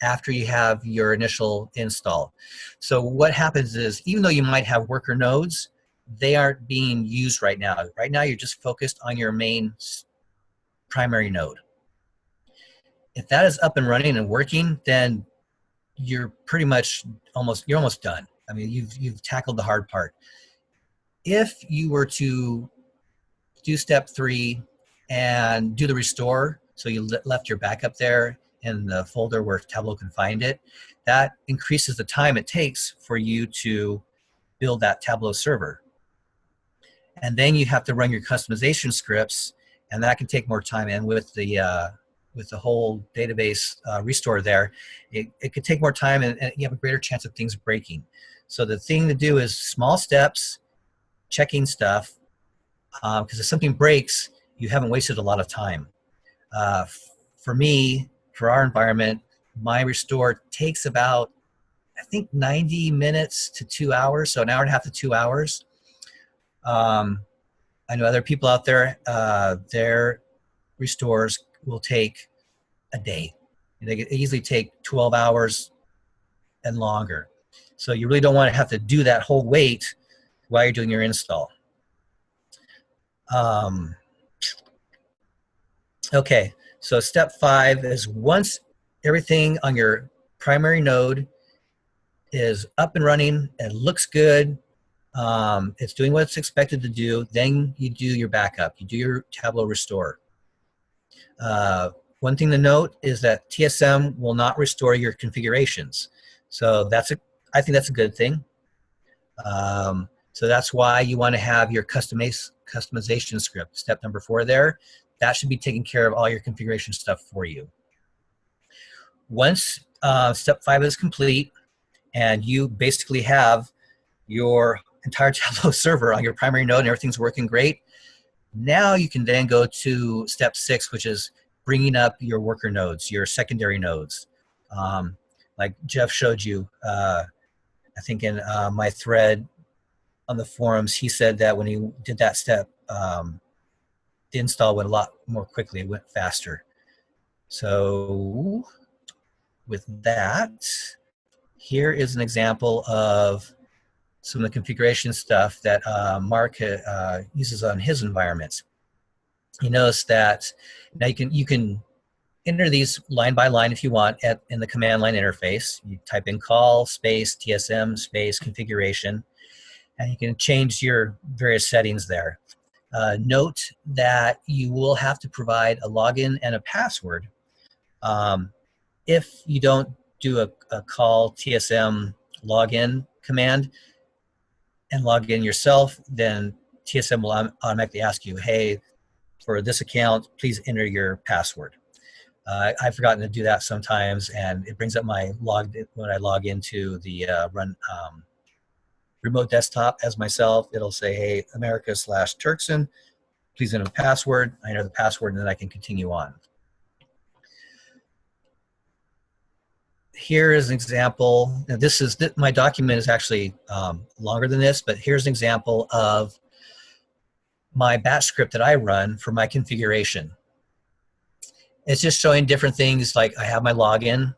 after you have your initial install. So what happens is, even though you might have worker nodes, they aren't being used right now. Right now, you're just focused on your main primary node. If that is up and running and working, then you're pretty much almost done. I mean, you've tackled the hard part. If you were to do step 3 and do the restore, so you left your backup there in the folder where Tableau can find it, that increases the time it takes for you to build that Tableau server. And then you have to run your customization scripts, and that can take more time. And with the whole database restore there, it could take more time, and you have a greater chance of things breaking. So the thing to do is small steps, checking stuff, because if something breaks, you haven't wasted a lot of time. For me, for our environment, my restore takes about, I think, 90 minutes to 2 hours, so an hour and a half to 2 hours. I know other people out there, their restores will take a day. They can easily take 12 hours and longer. So you really don't want to have to do that whole wait while you're doing your install. Okay, so step 5 is once everything on your primary node is up and running and looks good, it's doing what it's expected to do, then you do your backup. You do your Tableau restore. One thing to note is that TSM will not restore your configurations. So I think that's a good thing. So that's why you want to have your customization script, step number 4 there. That should be taking care of all your configuration stuff for you. Once step 5 is complete and you basically have your entire Tableau server on your primary node and everything's working great, now you can then go to step 6, which is bringing up your worker nodes, your secondary nodes. Like Jeff showed you, I think in my thread on the forums, he said that when he did that step, the install went a lot more quickly. It went faster. So with that, here is an example of some of the configuration stuff that Mark uses on his environments. You notice that now you can enter these line by line if you want in the command line interface. You type in call space TSM space configuration, and you can change your various settings there. Note that you will have to provide a login and a password. If you don't do a call TSM login command and log in yourself, then TSM will automatically ask you, hey, for this account, please enter your password. I've forgotten to do that sometimes, and it brings up my when I log into the remote desktop as myself. It'll say, hey, America/Turkson, please enter the password. I enter the password, and then I can continue on. Here is an example. Now my document is actually longer than this, but here's an example of my batch script that I run for my configuration. It's just showing different things, like I have my login,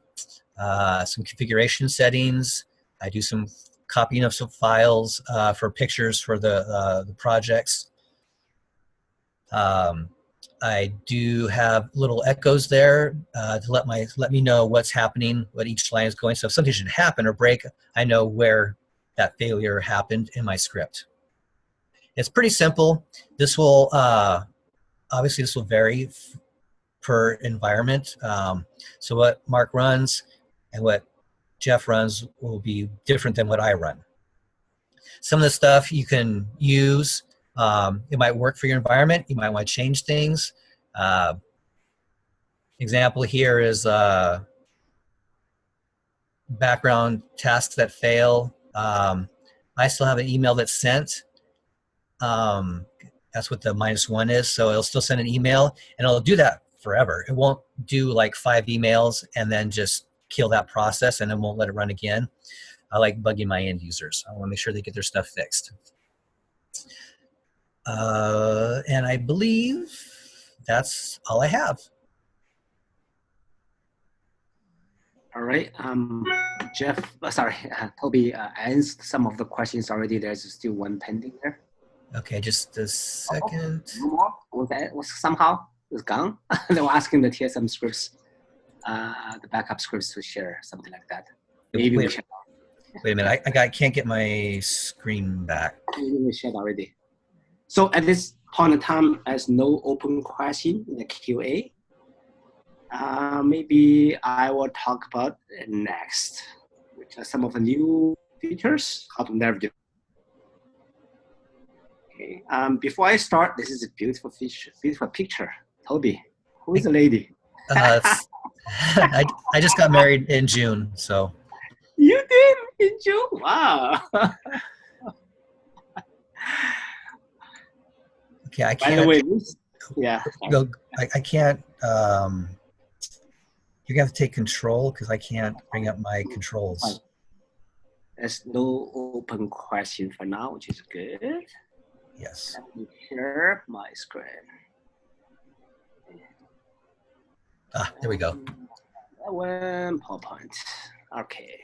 some configuration settings. I do some copying of some files for pictures for the projects. I do have little echoes there to let me know what's happening, what each line is going. So if something should happen or break, I know where that failure happened in my script. It's pretty simple. This will obviously this will vary per environment. So what Mark runs and what Jeff runs will be different than what I run. Some of the stuff you can use. It might work for your environment. You might want to change things. Example here is background tasks that fail. I still have an email that's sent. That's what the -1 is. So it'll still send an email, and it'll do that forever. It won't do like 5 emails and then just kill that process and then won't let it run again. I like bugging my end users. I want to make sure they get their stuff fixed. And I believe that's all I have. All right, Jeff, sorry, Toby answered some of the questions already. There's still one pending there. Okay, just a second. No more? Was somehow it's gone? They were asking the TSM scripts, the backup scripts to share, something like that. Maybe we shared. Wait a minute, I can't get my screen back. Maybe we shared already. So at this point in time, there's no open question in the QA. Maybe I will talk about next, which are some of the new features, how to navigate. Okay. Before I start, this is a beautiful feature, beautiful picture. Toby, who is the lady? I just got married in June, so. You did in June? Wow. Okay, I can't. By the way, yeah. Go. I can't. You're gonna have to take control because I can't bring up my controls. There's no open question for now, which is good. Yes. Let me share my screen. Ah, there we go. That one, PowerPoint. Okay.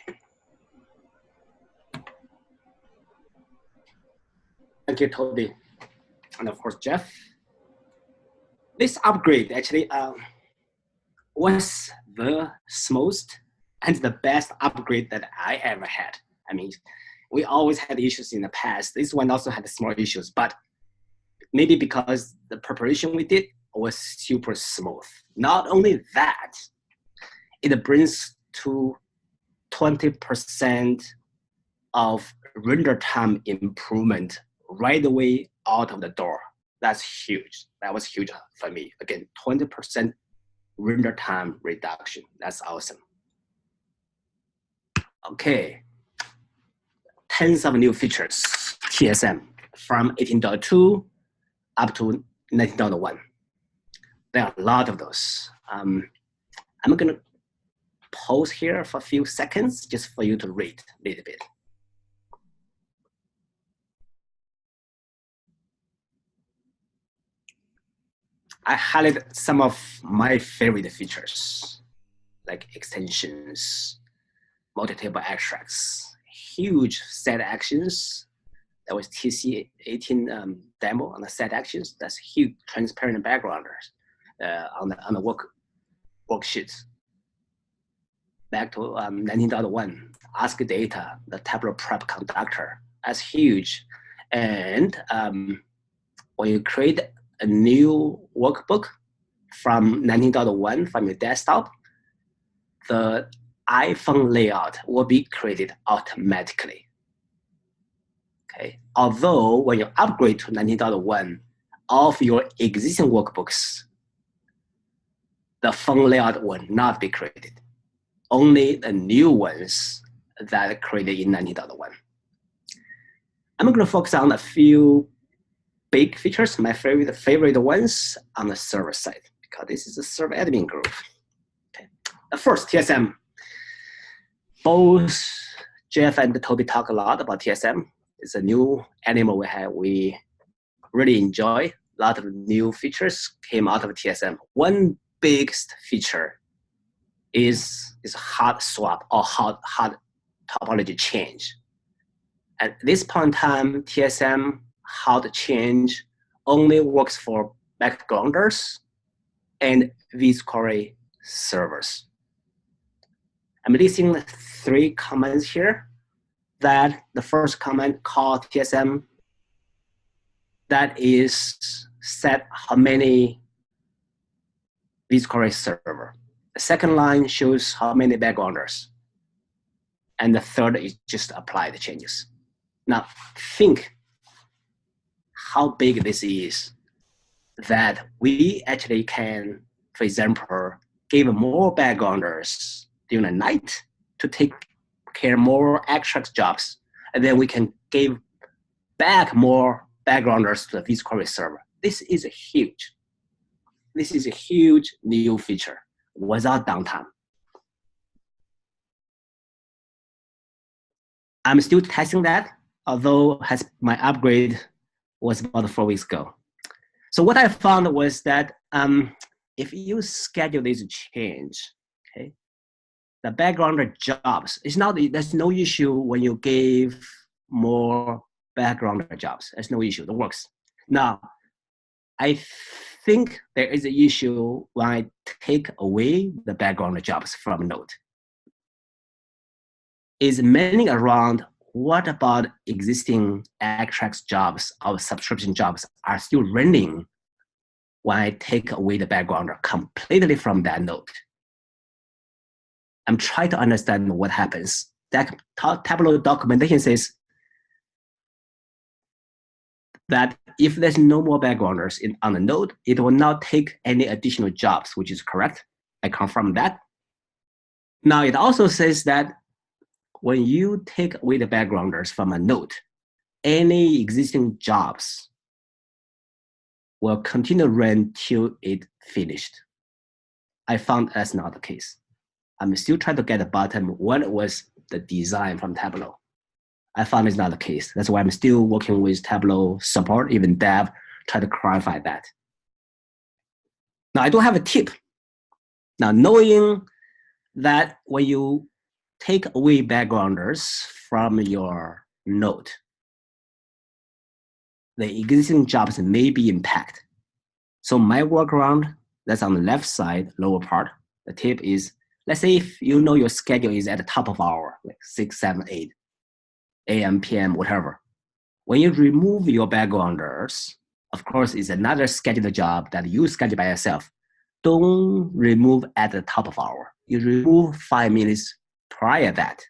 Thank you, Toby. And of course, Jeff. This upgrade actually was the smoothest and the best upgrade that I ever had. I mean, we always had issues in the past. This one also had small issues, but maybe because the preparation we did was super smooth. Not only that, it brings to 20% of render time improvement right away out of the door. That's huge. That was huge for me. Again, 20% render time reduction. That's awesome. Okay. Tons of new features, TSM, from 18.2 up to 19.1. There are a lot of those. I'm gonna pause here for a few seconds just for you to read a little bit. I highlighted some of my favorite features, like extensions, multi-table extracts, huge set actions. That was TC18 demo on the set actions. That's huge transparent backgrounders on the worksheets. Back to 19.1, ask data, the Tableau prep conductor. That's huge. And when you create a new workbook from 19.1 from your desktop, the iPhone layout will be created automatically. Okay. Although when you upgrade to 19.1, all of your existing workbooks, the phone layout will not be created. Only the new ones that are created in 19.1. I'm going to focus on a few big features, my favorite ones on the server side, because this is a server admin group. Okay. First, TSM. Both Jeff and Toby talk a lot about TSM. It's a new animal we have. We really enjoy. A lot of new features came out of TSM. One biggest feature is hard swap or hard topology change. At this point in time, TSM hard change only works for backgrounders and vSquared servers. I'm listing 3 commands here. That the first command called TSM, that is set how many vSquared server. The second line shows how many backgrounders. And the third is just apply the changes. Now think how big this is, that we actually can, for example, give more backgrounders during the night to take care more extract jobs, and then we can give back more backgrounders to the visual query server. This is a huge new feature without downtime. I'm still testing that, although my upgrade was about 4 weeks ago. So what I found was that if you schedule this change, okay, the backgrounder jobs, there's no issue when you give more backgrounder jobs. There's no issue, it works. Now, I think there is an issue when I take away the backgrounder jobs from a node. Is mainly around what about existing extract jobs or subscription jobs are still running when I take away the backgrounder completely from that node. I'm trying to understand what happens. That Tableau documentation says that if there's no more backgrounders on the node, it will not take any additional jobs, which is correct. I confirm that. Now it also says that when you take away the backgrounders from a node, any existing jobs will continue to run till it finished. I found that's not the case. I'm still trying to get the bottom what was the design from Tableau. I found it's not the case. That's why I'm still working with Tableau support, even dev, try to clarify that. Now I do have a tip. Now knowing that when you take away backgrounders from your node, the existing jobs may be impacted. So my workaround, that's on the left side, lower part, the tip is, let's say if you know your schedule is at the top of hour, like 6, 7, 8, AM, PM, whatever. When you remove your backgrounders, of course, it's another scheduled job that you schedule by yourself. Don't remove at the top of hour. You remove 5 minutes prior to that.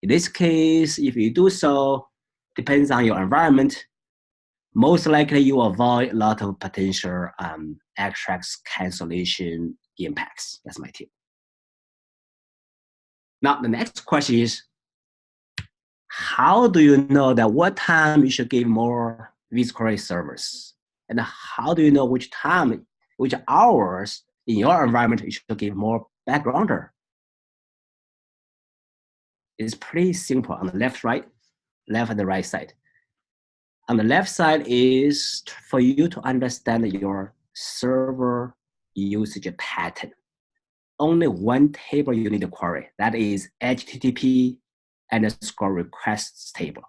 In this case, if you do so, depends on your environment, most likely you avoid a lot of potential extracts cancellation impacts. That's my tip. Now, the next question is, how do you know that what time you should give more visual query servers? And how do you know which time, which hours in your environment you should give more backgrounder? It's pretty simple on the left and the right side. On the left side is for you to understand your server usage pattern. Only one table you need to query. That is HTTP _ requests table.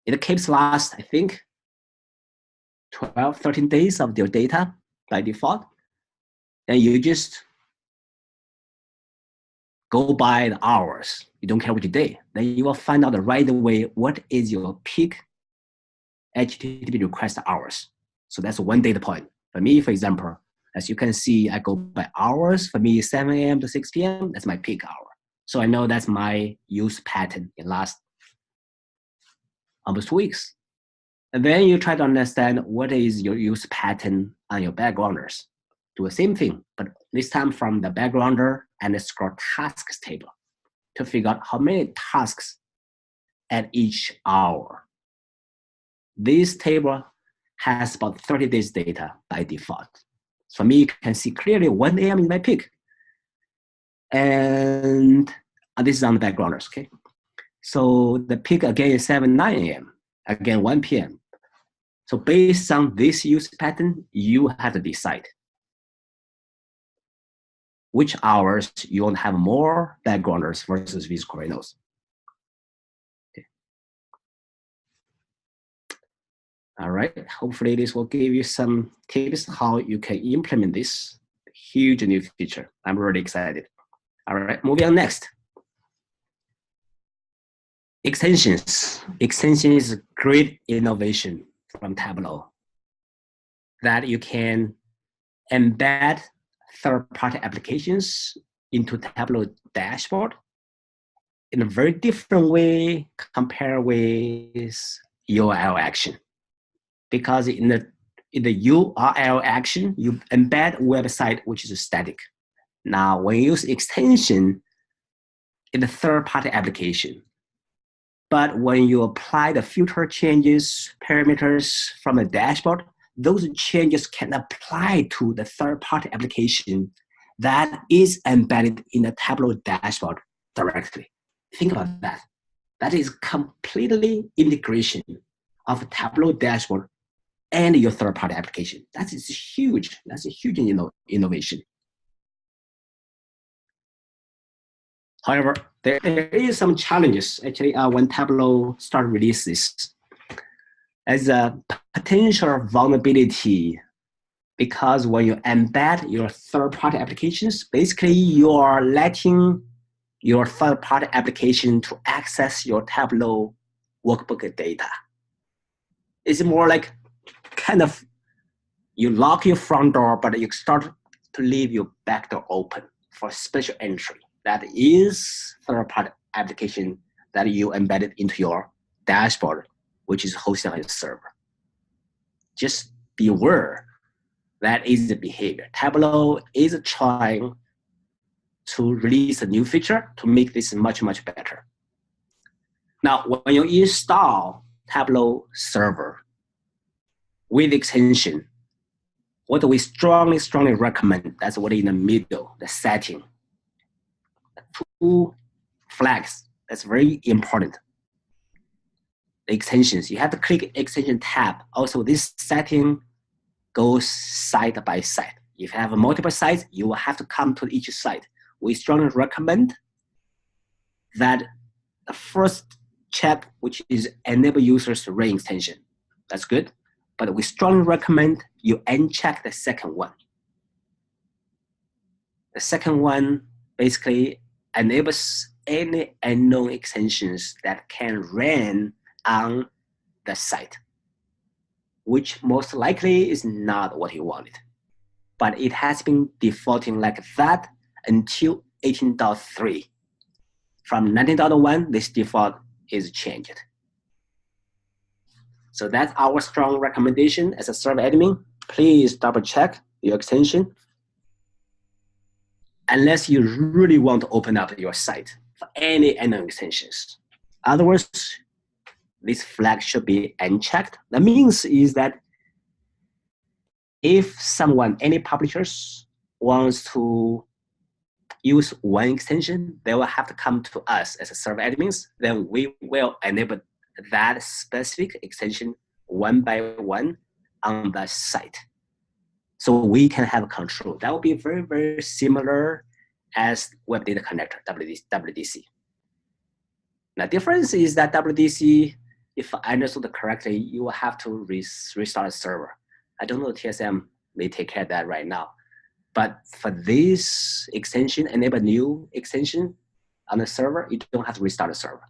It keeps last, I think, 12, 13 days of your data by default. And you just go by the hours. You don't care which day. Then you will find out right away what is your peak HTTP request hours. So that's one data point. For me, for example, as you can see, I go by hours. For me, 7 a.m. to 6 p.m., that's my peak hour. So I know that's my use pattern in last almost 2 weeks. And then you try to understand what is your use pattern on your backgrounders. Do the same thing, but this time from the backgrounder and the scroll tasks table to figure out how many tasks at each hour. This table has about 30 days data by default. So for me, you can see clearly 1 a.m. is my peak. And this is on the backgrounders, okay? So the peak again is 7, 9 a.m., again 1 p.m. So based on this use pattern, you have to decide which hours you want to have more backgrounders versus visual query nodes. Okay. All right, hopefully this will give you some tips how you can implement this huge new feature. I'm really excited. All right, moving on next. Extensions. Extension is a great innovation from Tableau that you can embed third-party applications into Tableau dashboard in a very different way compared with URL action. Because in the URL action, you embed website, which is static. Now, when you use extension, in the third-party application. But when you apply the filter changes, parameters from the dashboard, those changes can apply to the third-party application that is embedded in the Tableau dashboard directly. Think about that. That is completely integration of Tableau dashboard and your third-party application. That is huge. That's a huge innovation. However, there is some challenges actually when Tableau start releases. As a potential vulnerability, because when you embed your third-party applications, basically you are letting your third-party application to access your Tableau workbook data. It's more like kind of you lock your front door, but you start to leave your back door open for special entry. That is third-party application that you embedded into your dashboard, which is hosted on your server. Just be aware that is the behavior. Tableau is trying to release a new feature to make this much, much better. Now, when you install Tableau server with extension, what we strongly recommend, that's what in the middle, the setting. 2 flags, that's very important. The extensions, you have to click extension tab. Also, this setting goes side by side. If you have multiple sites, you will have to come to each site. We strongly recommend that the first check, which is enable users to run extension. That's good. But we strongly recommend you uncheck the second one. The second one basically enables any unknown extensions that can run on the site, which most likely is not what you wanted. But it has been defaulting like that until 18.3. From 19.1, this default is changed. So that's our strong recommendation as a server admin. Please double check your extension unless you really want to open up your site for any unknown extensions. Otherwise, this flag should be unchecked. That means is that if someone, any publishers wants to use one extension, they will have to come to us as a server admins. Then we will enable that specific extension one by one on the site. So we can have control. That will be very, very similar as Web Data Connector, WDC. The difference is that WDC, if I understood correctly, you will have to restart the server. I don't know TSM may take care of that right now. But for this extension, enable new extension on the server, you don't have to restart the server.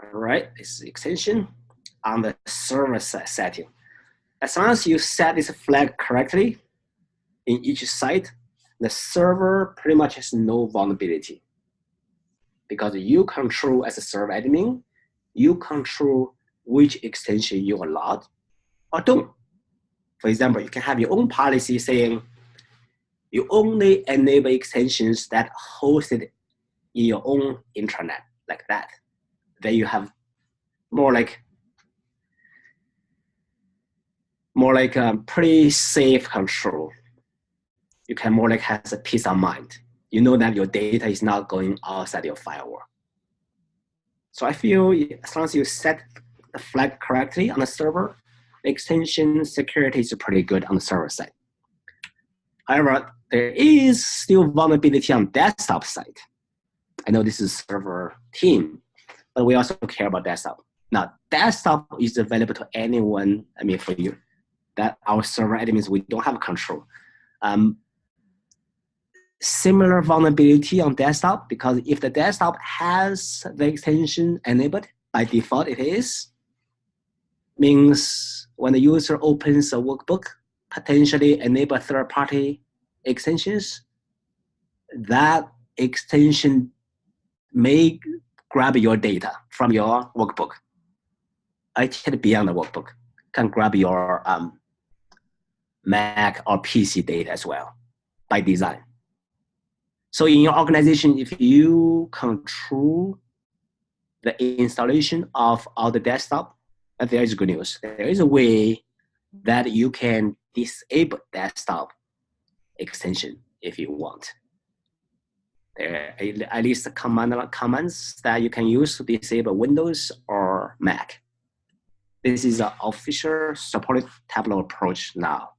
All right, this extension on the server setting. As long as you set this flag correctly in each site, the server pretty much has no vulnerability. Because you control as a server admin, you control which extension you allowed or don't. For example, you can have your own policy saying you only enable extensions that hosted in your own intranet, like that. Then you have more like a pretty safe control. You can more like have a peace of mind. You know that your data is not going outside your firewall. So I feel as long as you set the flag correctly on the server, the extension security is pretty good on the server side. However, there is still vulnerability on desktop side. I know this is server team, but we also care about desktop. Now, desktop is available to anyone, I mean for you, that our server admins, we don't have control. Similar vulnerability on desktop, because if the desktop has the extension enabled, by default it is, means when the user opens a workbook, potentially enable third-party extensions, that extension may grab your data from your workbook. Actually beyond the workbook, can grab your Mac or PC data as well by design. So in your organization, if you control the installation of all the desktop, there is good news. There is a way that you can disable desktop extension if you want. There are at least commands that you can use to disable Windows or Mac. This is an official supported Tableau approach now.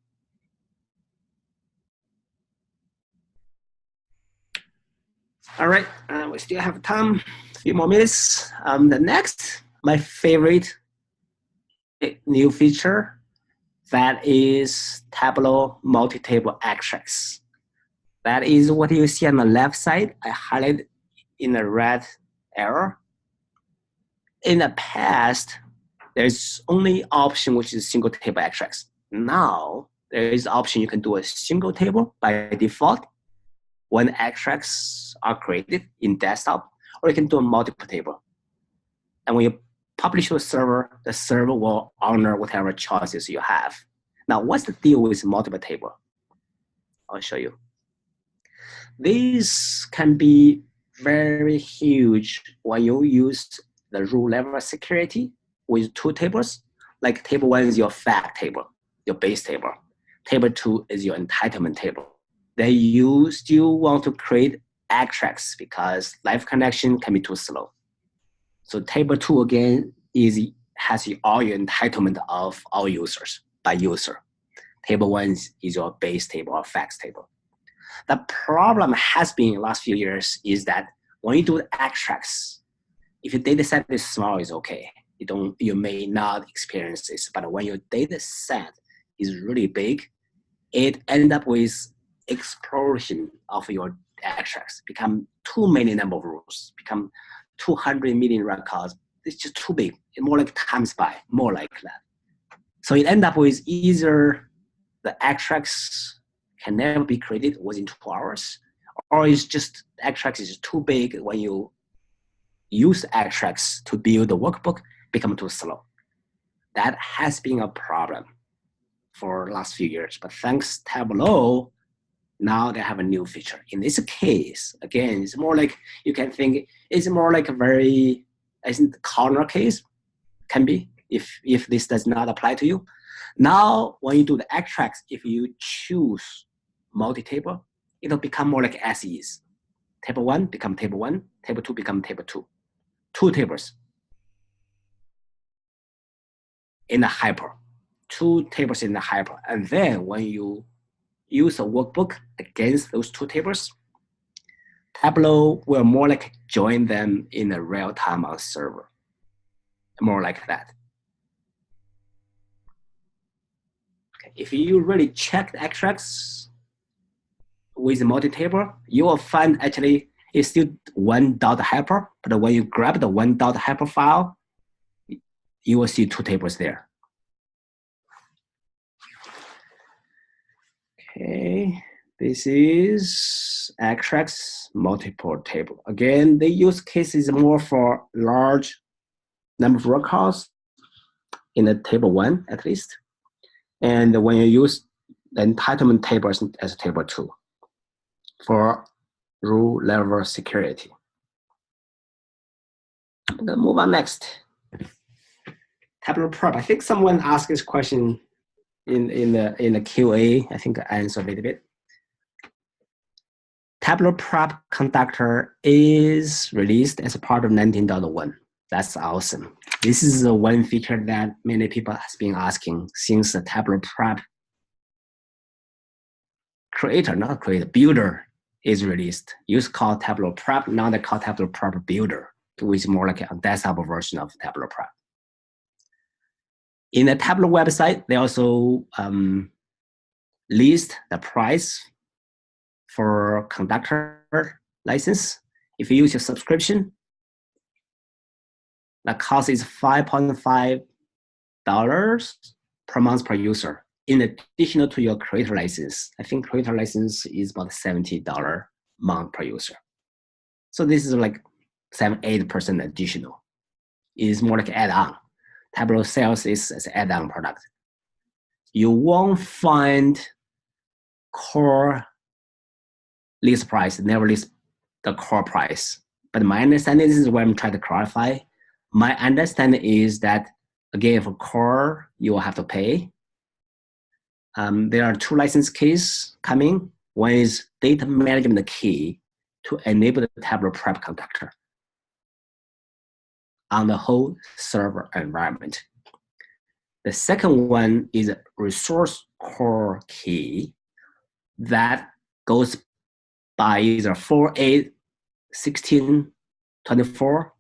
All right, we still have time, a few more minutes. The next, my favorite new feature, that is Tableau multi-table extracts. That is what you see on the left side. I highlighted in the red arrow. In the past, there's only option which is single table extracts. Now, there is option you can do a single table by default when extracts are created in desktop, or you can do a multiple table. And when you publish to a server, the server will honor whatever choices you have. Now, what's the deal with multiple table? I'll show you. These can be very huge when you use the rule level security with two tables. Like table 1 is your fact table, your base table. Table 2 is your entitlement table. Then you still want to create extracts because live connection can be too slow. So table 2 again has all your entitlement of all users by user. Table 1 is your base table or facts table. The problem has been in the last few years is that when you do extracts, if your data set is small, it's okay. You may not experience this, but when your data set is really big, it ends up with explosion of your extracts, become too many number of rules, become 200 million records. It's just too big. It's more like times by, more like that. So it ends up with either the extracts can never be created within 2 hours, or it's just extracts is too big when you use extracts to build the workbook, become too slow. That has been a problem for the last few years, but thanks Tableau, now they have a new feature. In this case, again, it's more like, you can think, it's more like a very, I think the corner case can be, if this does not apply to you. Now, when you do the extracts, if you choose multi-table, it'll become more like SEs. Table 1 become table 1, table 2 become table 2. 2 tables in the hyper, 2 tables in the hyper. And then when you use a workbook against those 2 tables, Tableau will more like join them in a real time on server. More like that. Okay. If you really check the extracts with multi-table, you will find actually it's still 1 dot hyper, but when you grab the 1 dot hyper file, you will see 2 tables there. Okay, this is extracts multiple table. Again, the use case is more for large number of records in the table 1 at least. And when you use the entitlement tables as table 2 for rule level security. Then move on next. Tableau prep. I think someone asked this question in the QA. I think I answered a little bit. Tableau prep conductor is released as a part of 19.1. That's awesome. This is the one feature that many people has been asking since the Tableau prep builder is released. Used to call Tableau prep, now they call Tableau prep builder, which is more like a desktop version of Tableau prep. In the Tableau website, they also list the price for conductor license. If you use your subscription, the cost is $5.5 per month per user. In addition to your creator license, I think creator license is about $70 a month per user. So this is like 7-8% additional. It is more like add-on. Tableau sells this as an add-on product. You won't find core list price, never list the core price. But my understanding, this is what I'm trying to clarify. My understanding is that, again, for core, you will have to pay. There are 2 license keys coming. One is data management key to enable the Tableau prep conductor on the whole server environment. The second one is a resource core key that goes by either 4, 8, 16, 24.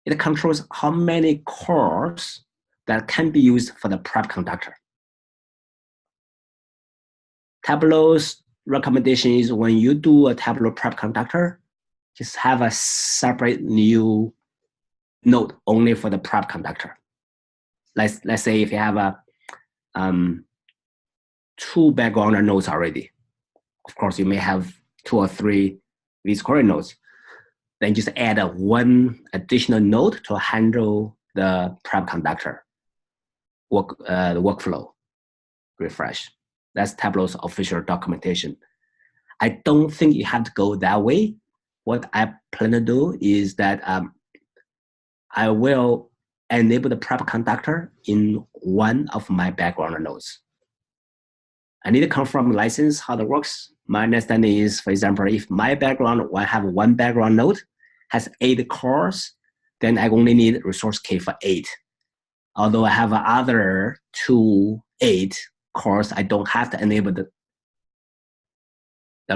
It controls how many cores that can be used for the prep conductor. Tableau's recommendation is when you do a Tableau prep conductor, just have a separate new node only for the prep conductor. Let's say if you have a 2 background nodes already. Of course, you may have 2 or 3 these query nodes. Then just add a 1 additional node to handle the prep conductor the workflow refresh. That's Tableau's official documentation. I don't think you have to go that way. What I plan to do is that I will enable the prep conductor in 1 of my background nodes. I need to confirm license how that works. My understanding is, for example, if my background, I have 1 background node, has 8 cores, then I only need resource key for 8. Although I have other 2 8 cores, I don't have to enable the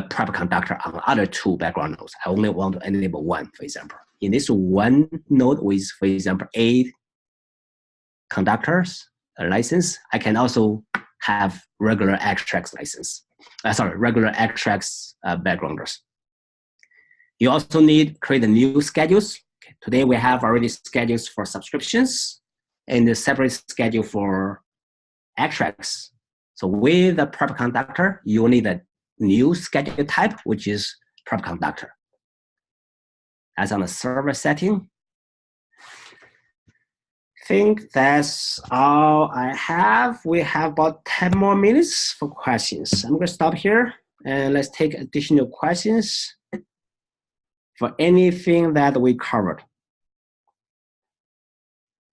prep conductor on the other 2 background nodes. I only want to enable 1, for example. In this 1 node with, for example, 8 conductors license, I can also have regular extracts license. Regular extracts backgrounders. You also need create a new schedules. Okay. Today we have already schedules for subscriptions and a separate schedule for extracts. So with the prep conductor, you need a new schedule type, which is prep conductor. As on the server setting, I think that's all I have. We have about 10 more minutes for questions. I'm going to stop here and let's take additional questions for anything that we covered.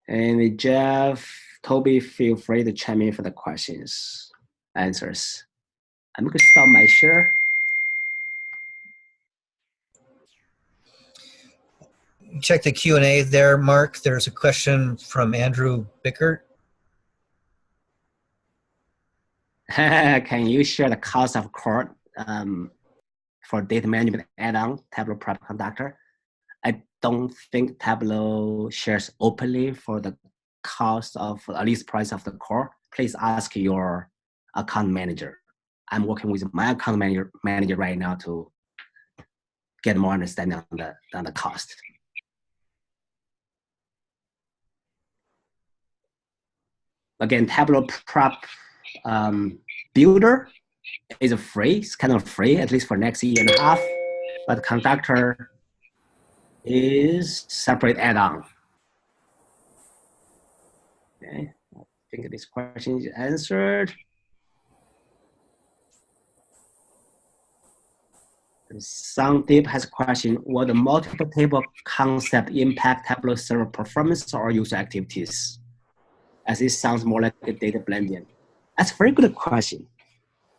And Jeff, Toby, feel free to chime in for the questions, answers. I'm going to stop my share. Check the Q&A there, Mark. There's a question from Andrew Bickert. Can you share the cost of core for data management add-on Tableau Prep Conductor? I don't think Tableau shares openly for the cost of at least price of the core. Please ask your account manager. I'm working with my account manager right now to get more understanding on the cost. Again, Tableau Prep Builder is free. It's kind of free, at least for next year and a half. But Conductor is separate add-on. Okay, I think this question is answered. Sandeep has a question: will the multiple table concept impact Tableau server performance or user activities? As it sounds more like a data blending. That's a very good question.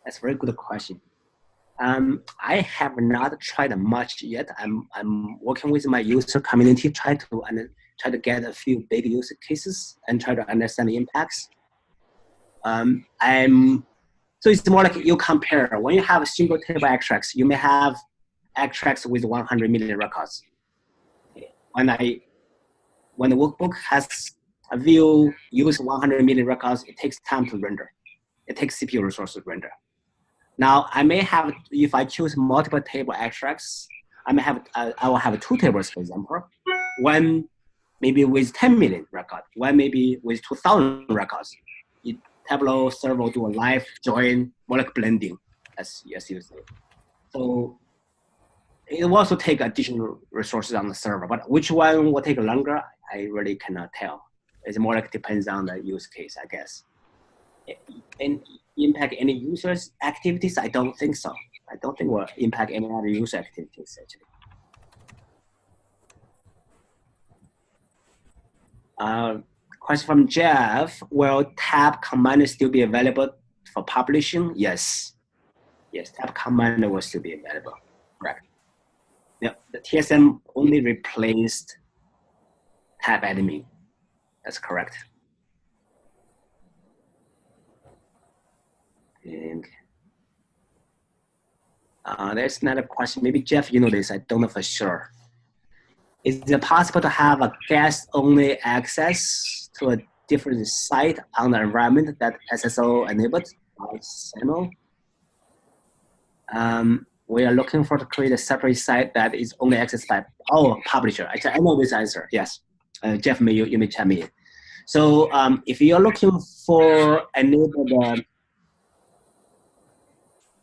That's a very good question. I have not tried much yet. I'm working with my user community, try to get a few big user cases and try to understand the impacts. So it's more like you compare. When you have a single table extracts, you may have extracts with 100 million records. When the workbook has a view use 100 million records, it takes time to render. It takes CPU resources to render. Now I may have, if I choose multiple table extracts, I will have 2 tables, for example. One maybe with 10 million records, one maybe with 2,000 records. Tableau server will do a live join, more like blending, as you say. So it will also take additional resources on the server, but which one will take longer, I really cannot tell. It's more like depends on the use case, I guess. And impact any users' activities? I don't think so. I don't think will impact any other user activities actually. Question from Jeff, will tab command still be available for publishing? Yes. Yes, tab command will still be available. Correct. Yeah, the TSM only replaced tab admin. That's correct. And there's another question. Maybe Jeff, you know this. I don't know for sure. Is it possible to have a guest-only access to a different site on the environment that SSO enabled by SAML? We are looking for to create a separate site that is only accessed by our publisher. Actually, I know this answer. Yes, Jeff, you may chime in. So if you're looking for enable the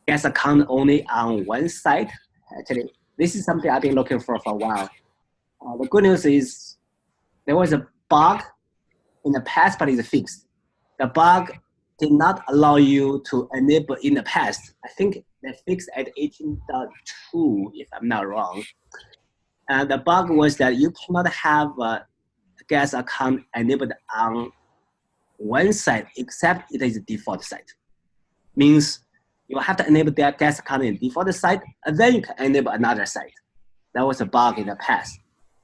guest account only on one site, actually, this is something I've been looking for a while. The good news is there was a bug in the past, but it's fixed. The bug did not allow you to enable in the past. I think they fixed at 18.2, if I'm not wrong. And the bug was that you cannot have a guest account enabled on one site except it is a default site. Means you have to enable that guest account in default site, and then you can enable another site. That was a bug in the past.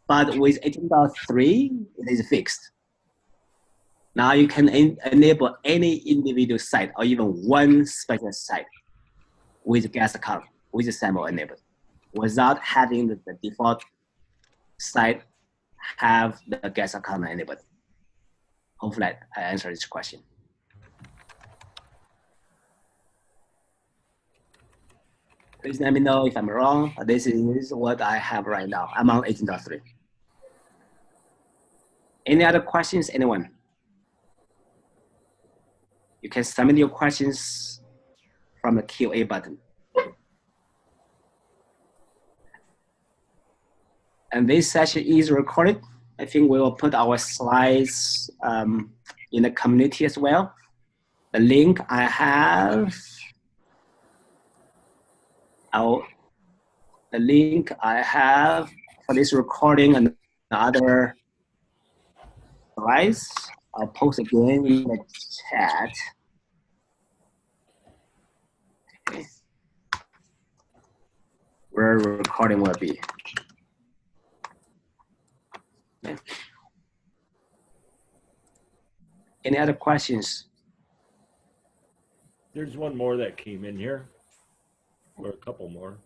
But with 18.3, it is fixed. Now you can enable any individual site or even one special site with guest account, with the SAML enabled, without having the default site have the guest account enabled. Hopefully I answered this question. Please let me know if I'm wrong. This is what I have right now. I'm on 18.3. Any other questions, anyone? You can submit your questions from the Q&A button. And this session is recorded. I think we will put our slides in the community as well. The link I have, the link I have for this recording and other slides, I'll post again in the chat. Okay. Where the recording will be. Okay. Any other questions? There's one more that came in here, or a couple more.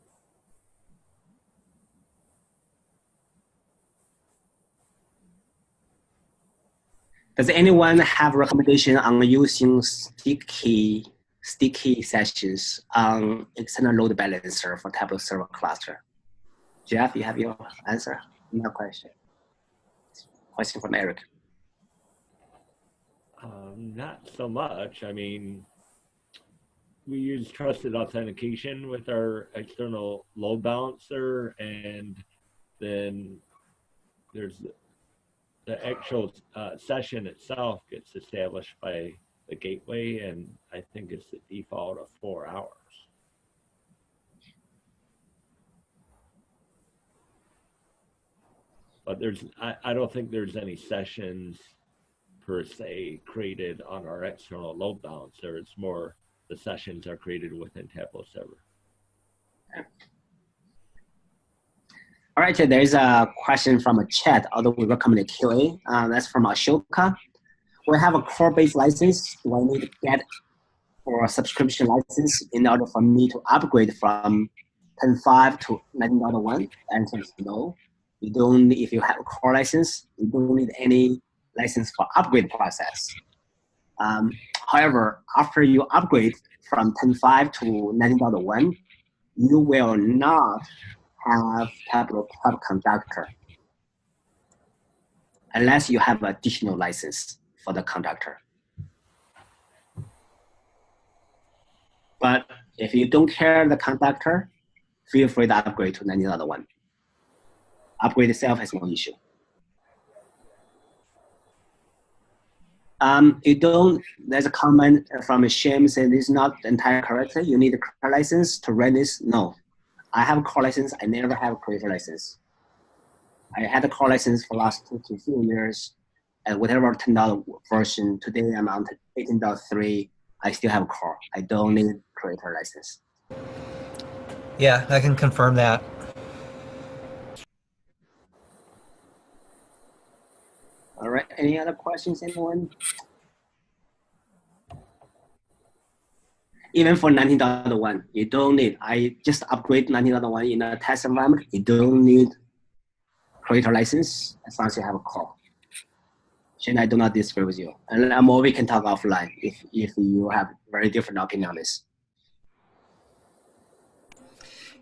Does anyone have a recommendation on using sticky sessions on external load balancer for Tableau server cluster? Jeff, you have your answer? No question. Question from Eric. Not so much. I mean, we use trusted authentication with our external load balancer, and then there's the actual session itself gets established by the gateway, and I think it's the default of 4 hours. But I don't think there's any sessions per se created on our external load balancer. It's more the sessions are created within Tableau server. All right, there is a question from a chat, although we recommend a QA. That's from Ashoka. We have a core-based license. Do I need to get for a subscription license in order for me to upgrade from 10.5 to 19.1? The answer is no. You don't. If you have a core license, you don't need any license for upgrade process. However, after you upgrade from 10.5 to 19.1, you will not have Tableau Cloud Conductor unless you have additional license for the conductor. But if you don't care the conductor, feel free to upgrade to 19.1. Upgrade itself has no issue. You don't, there's a comment from Shane saying this is not the entire character. You need a car license to run this. No, I have a car license. I never have a creator license. I had a car license for last 2 to 3 years. And whatever turned out version, today I'm on 18.3. I still have a car. I don't need creator license. Yeah, I can confirm that. All right, any other questions, anyone? Even for 19.1, you don't need, I just upgrade 19.1 in a test environment. You don't need creator license as long as you have a car. Shane, I do not disagree with you. And more we can talk offline if you have very different opinion on this.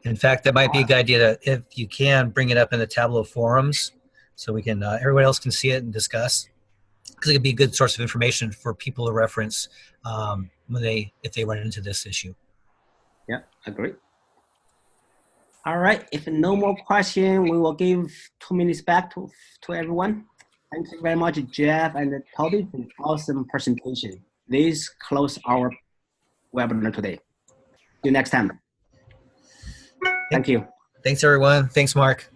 In fact, that might be a good idea to, if you can, bring it up in the Tableau forums so we can, everybody else can see it and discuss. Because it could be a good source of information for people to reference if they run into this issue. Yeah, agree. All right, if no more question, we will give 2 minutes back to everyone. Thank you very much, Jeff and Toby, for an awesome presentation. This close our webinar today. See you next time. Thank you. Thanks, everyone. Thanks, Mark.